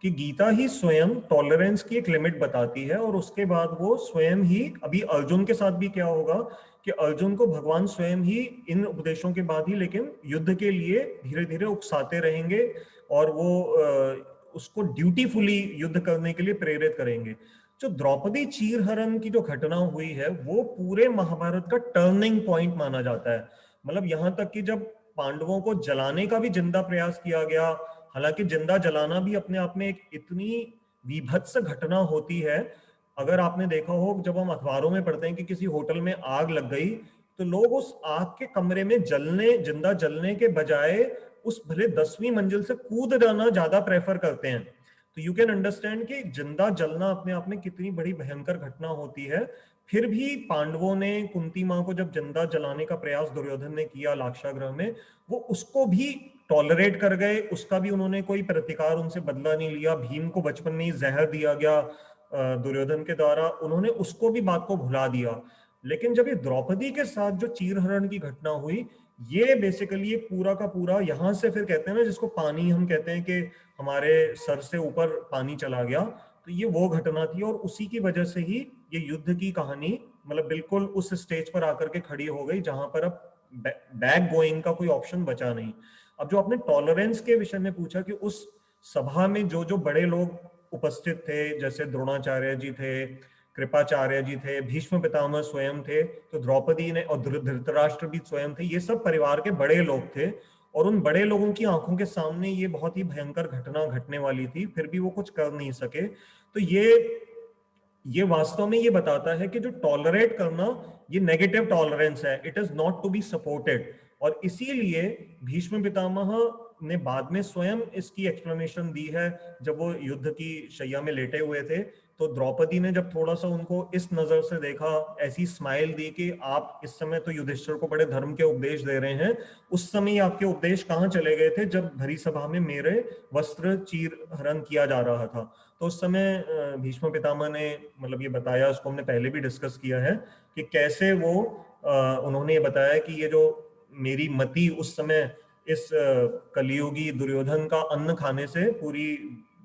कि गीता ही स्वयं टॉलरेंस की एक लिमिट बताती है, और उसके बाद वो स्वयं ही, अभी अर्जुन के साथ भी क्या होगा कि अर्जुन को भगवान स्वयं ही इन उपदेशों के बाद ही लेकिन युद्ध के लिए धीरे धीरे उकसाते रहेंगे, और वो उसको ड्यूटीफुली युद्ध करने के लिए प्रेरित करेंगे। जो द्रौपदी चीरहरण की जो घटना हुई है, वो पूरे महाभारत का टर्निंग पॉइंट माना जाता है। मतलब यहाँ तक कि जब पांडवों को जलाने का भी जिंदा प्रयास किया गया। हालांकि जिंदा जलाना भी अपने आप में एक इतनी विभत्स घटना होती है। अगर आपने देखा हो, जब हम अखबारों में पढ़ते हैं कि किसी होटल में आग लग गई, तो लोग उस आग के कमरे में जिंदा जलने के बजाय उस भले 10वीं मंजिल से कूद जाना ज्यादा प्रेफर करते हैं। तो यू कैन अंडरस्टैंड कि जिंदा जलना अपने आप में कितनी बड़ी भयंकर घटना होती है। फिर भी पांडवों ने कुंती मां को जब जिंदा जलाने का प्रयास दुर्योधन ने किया लाक्षागृह में, वो उसको भी टॉलरेट कर गए, उसका भी उन्होंने कोई प्रतिकार उनसे बदला नहीं लिया। भीम को बचपन में ही जहर दिया गया दुर्योधन के द्वारा, उन्होंने उसको भी बात को भुला दिया। लेकिन जब ये द्रौपदी के साथ जो चीरहरण की घटना हुई, ये बेसिकली एक पूरा का पूरा, यहां से फिर कहते हैं ना जिसको पानी हम कहते हैं कि हमारे सर से ऊपर पानी चला गया, तो ये वो घटना थी। और उसी की वजह से ही ये युद्ध की कहानी मतलब बिल्कुल उस स्टेज पर आकर के खड़ी हो गई जहां पर अब बैक गोइंग का कोई ऑप्शन बचा नहीं। अब जो आपने टॉलरेंस के विषय में पूछा कि उस सभा में जो जो बड़े लोग उपस्थित थे, जैसे द्रोणाचार्य जी थे, कृपाचार्य जी थे, भीष्म पितामह स्वयं थे, तो द्रौपदी ने और धृतराष्ट्र भी स्वयं थे, ये सब परिवार के बड़े लोग थे। और उन बड़े लोगों की आंखों के सामने ये बहुत ही भयंकर घटना घटने वाली थी, फिर भी वो कुछ कर नहीं सके। तो ये वास्तव में ये बताता है कि जो टॉलरेट करना, ये नेगेटिव टॉलरेंस है, it is not to be supported. और इसीलिए भीष्म पितामह ने बाद में स्वयं इसकी एक्सप्लेनेशन दी है। जब वो युद्ध की शैया में लेटे हुए थे, तो द्रौपदी ने जब थोड़ा सा उनको इस नजर से देखा, ऐसी स्माइल दी कि आप इस समय तो युधिष्ठिर को बड़े धर्म के उपदेश दे रहे हैं, उस समय आपके उपदेश कहाँ चले गए थे जब भरी सभा में मेरे वस्त्र चीर हरण किया जा रहा था। तो उस समय भीष्म पितामह ने मतलब ये बताया, उसको हमने पहले भी डिस्कस किया है कि कैसे वो उन्होंने ये बताया कि ये जो मेरी मति उस समय इस कलियुगी दुर्योधन का अन्न खाने से पूरी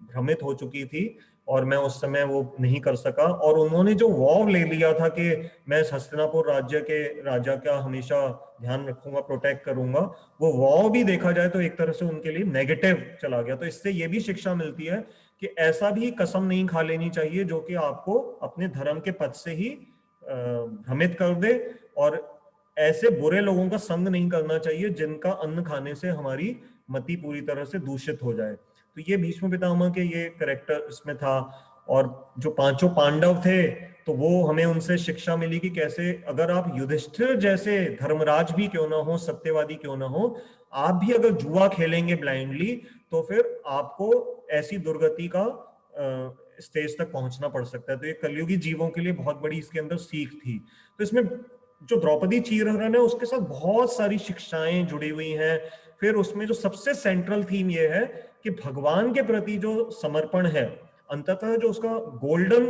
भ्रमित हो चुकी थी और मैं उस समय वो नहीं कर सका। और उन्होंने जो वॉव ले लिया था कि मैं हस्तिनापुर राज्य के राजा का हमेशा ध्यान रखूंगा, प्रोटेक्ट करूंगा, वो वॉव भी देखा जाए तो एक तरह से उनके लिए नेगेटिव चला गया। तो इससे ये भी शिक्षा मिलती है कि ऐसा भी कसम नहीं खा लेनी चाहिए जो कि आपको अपने धर्म के पद से ही भ्रमित कर दे, और ऐसे बुरे लोगों का संग नहीं करना चाहिए जिनका अन्न खाने से हमारी मति पूरी तरह से दूषित हो जाए। तो ये भीष्म पितामह के ये कैरेक्टर इसमें था। और जो पांचों पांडव थे, तो वो हमें उनसे शिक्षा मिली कि कैसे अगर आप युधिष्ठिर जैसे धर्मराज भी क्यों ना हो, सत्यवादी क्यों ना हो, आप भी अगर जुआ खेलेंगे ब्लाइंडली, तो फिर आपको ऐसी दुर्गति का स्टेज तक पहुंचना पड़ सकता है। तो ये कलयुगी जीवों के लिए बहुत बड़ी इसके अंदर सीख थी। तो इसमें जो द्रौपदी चीरहरण है उसके साथ बहुत सारी शिक्षाएं जुड़ी हुई हैं। फिर उसमें जो सबसे सेंट्रल थीम ये है कि भगवान के प्रति जो समर्पण है, अंततः जो उसका गोल्डन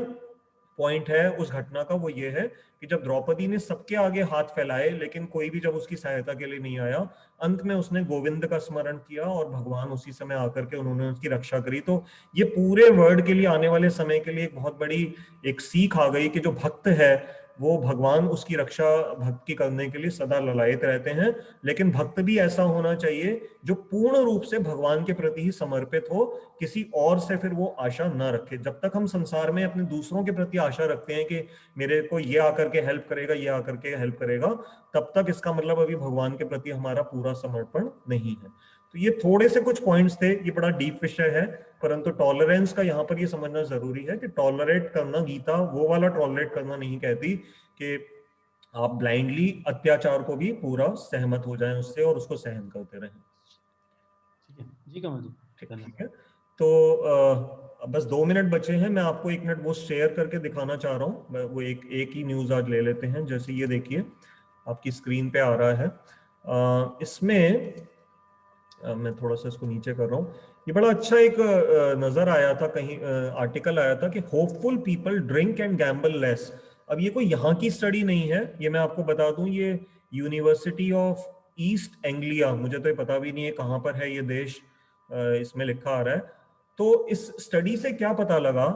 पॉइंट है उस घटना का, वो ये है कि जब द्रौपदी ने सबके आगे हाथ फैलाए लेकिन कोई भी जब उसकी सहायता के लिए नहीं आया, अंत में उसने गोविंद का स्मरण किया और भगवान उसी समय आकर के उन्होंने उसकी रक्षा करी। तो ये पूरे वर्ल्ड के लिए, आने वाले समय के लिए एक बहुत बड़ी एक सीख आ गई कि जो भक्त है वो भगवान उसकी रक्षा भक्त की करने के लिए सदा ललायत रहते हैं। लेकिन भक्त भी ऐसा होना चाहिए जो पूर्ण रूप से भगवान के प्रति ही समर्पित हो, किसी और से फिर वो आशा न रखे। जब तक हम संसार में अपने दूसरों के प्रति आशा रखते हैं कि मेरे को ये आकर के हेल्प करेगा, ये आकर के हेल्प करेगा, तब तक इसका मतलब अभी भगवान के प्रति हमारा पूरा समर्पण नहीं है। तो ये थोड़े से कुछ पॉइंट्स थे, ये बड़ा डीप विषय है, परंतु टॉलरेंस का यहाँ पर ये समझना जरूरी है कि टॉलरेट करना, गीता वो वाला टॉलरेट करना नहीं कहती कि आप ब्लाइंडली अत्याचार को भी पूरा सहमत हो जाएं उससे और उसको सहन करते रहें। ठीक है जी, कमल जी, ठीक है। तो बस 2 मिनट बचे हैं, मैं आपको 1 मिनट वो शेयर करके दिखाना चाह रहा हूँ। वो एक ही न्यूज आज ले लेते हैं। जैसे ये देखिए आपकी स्क्रीन पे आ रहा है, इसमें मैं थोड़ा सा इसको नीचे कर रहा हूँ। ये बड़ा अच्छा एक नजर आया था, कहीं आर्टिकल आया था कि hopeful people drink and Gamble less. अब ये कोई यहाँ की स्टडी नहीं है, ये मैं आपको बता दूं, ये यूनिवर्सिटी ऑफ ईस्ट एंग्लिया, मुझे तो ये पता भी नहीं है कहाँ पर है ये देश, इसमें लिखा आ रहा है। तो इस स्टडी से क्या पता लगा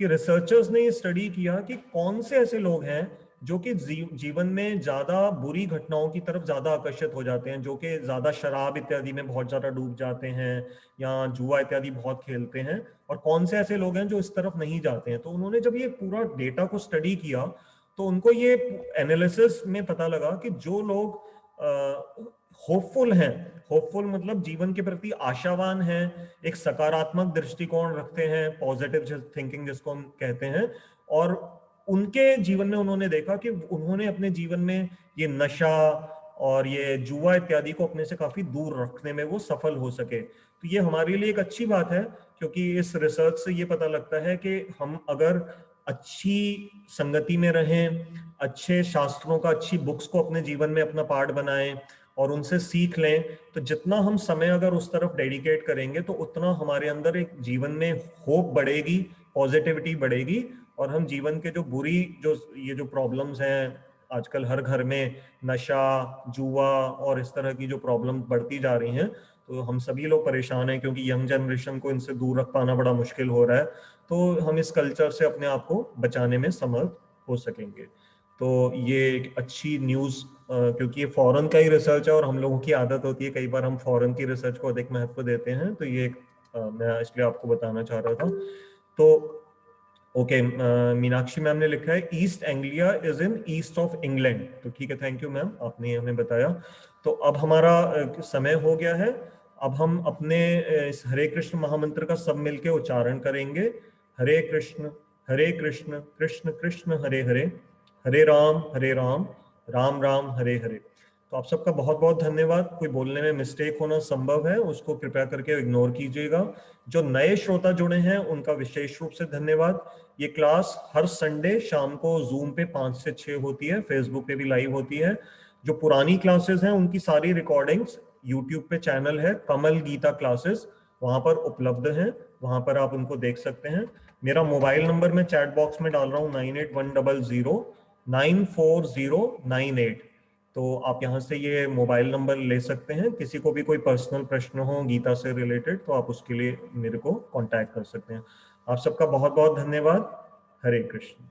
कि रिसर्चर्स ने ये स्टडी किया कि कौन से ऐसे लोग हैं जो कि जीवन में ज्यादा बुरी घटनाओं की तरफ ज्यादा आकर्षित हो जाते हैं, जो कि ज्यादा शराब इत्यादि में बहुत ज्यादा डूब जाते हैं या जुआ इत्यादि बहुत खेलते हैं, और कौन से ऐसे लोग हैं जो इस तरफ नहीं जाते हैं। तो उन्होंने जब ये पूरा डेटा को स्टडी किया तो उनको ये एनालिसिस में पता लगा कि जो लोग होपफुल हैं। होपफुल मतलब जीवन के प्रति आशावान हैं, एक सकारात्मक दृष्टिकोण रखते हैं, पॉजिटिव थिंकिंग जिसको हम कहते हैं। और उनके जीवन में उन्होंने देखा कि उन्होंने अपने जीवन में ये नशा और ये जुआ इत्यादि को अपने से काफी दूर रखने में वो सफल हो सके। तो ये हमारे लिए एक अच्छी बात है, क्योंकि इस रिसर्च से ये पता लगता है कि हम अगर अच्छी संगति में रहें, अच्छे शास्त्रों का, अच्छी बुक्स को अपने जीवन में अपना पार्ट बनाएं और उनसे सीख लें, तो जितना हम समय अगर उस तरफ डेडिकेट करेंगे तो उतना हमारे अंदर एक जीवन में होप बढ़ेगी, पॉजिटिविटी बढ़ेगी, और हम जीवन के जो ये जो प्रॉब्लम्स हैं आजकल हर घर में, नशा, जुआ और इस तरह की जो प्रॉब्लम बढ़ती जा रही हैं, तो हम सभी लोग परेशान हैं क्योंकि यंग जनरेशन को इनसे दूर रख पाना बड़ा मुश्किल हो रहा है। तो हम इस कल्चर से अपने आप को बचाने में समर्थ हो सकेंगे। तो ये एक अच्छी न्यूज़, क्योंकि ये फॉरेन का ही रिसर्च है और हम लोगों की आदत होती है कई बार हम फॉरेन की रिसर्च को अधिक महत्व देते हैं, तो ये मैं इसलिए आपको बताना चाह रहा था। तो ओके, मीनाक्षी मैम ने लिखा है east Anglia is in east of England. तो ठीक है, थैंक यू मैम, आपने हमें बताया। तो अब हमारा समय हो गया है। अब हम अपने इस हरे कृष्ण महामंत्र का सब मिलके उच्चारण करेंगे। हरे कृष्ण कृष्ण कृष्ण हरे हरे, हरे राम राम राम हरे हरे। तो आप सबका बहुत बहुत धन्यवाद। कोई बोलने में मिस्टेक होना संभव है, उसको कृपया करके इग्नोर कीजिएगा। जो नए श्रोता जुड़े हैं उनका विशेष रूप से धन्यवाद। ये क्लास हर संडे शाम को जूम पे 5 से 6 होती है, फेसबुक पे भी लाइव होती है। जो पुरानी क्लासेस हैं उनकी सारी रिकॉर्डिंग्स यूट्यूब पे चैनल है कमल गीता क्लासेस, वहां पर उपलब्ध हैं, वहां पर आप उनको देख सकते हैं। मेरा मोबाइल नंबर मैं चैट बॉक्स में डाल रहा हूँ 9810094098। तो आप यहाँ से ये मोबाइल नंबर ले सकते हैं। किसी को भी कोई पर्सनल प्रश्न हो गीता से रिलेटेड तो आप उसके लिए मेरे को कांटेक्ट कर सकते हैं। आप सबका बहुत बहुत धन्यवाद। हरे कृष्ण।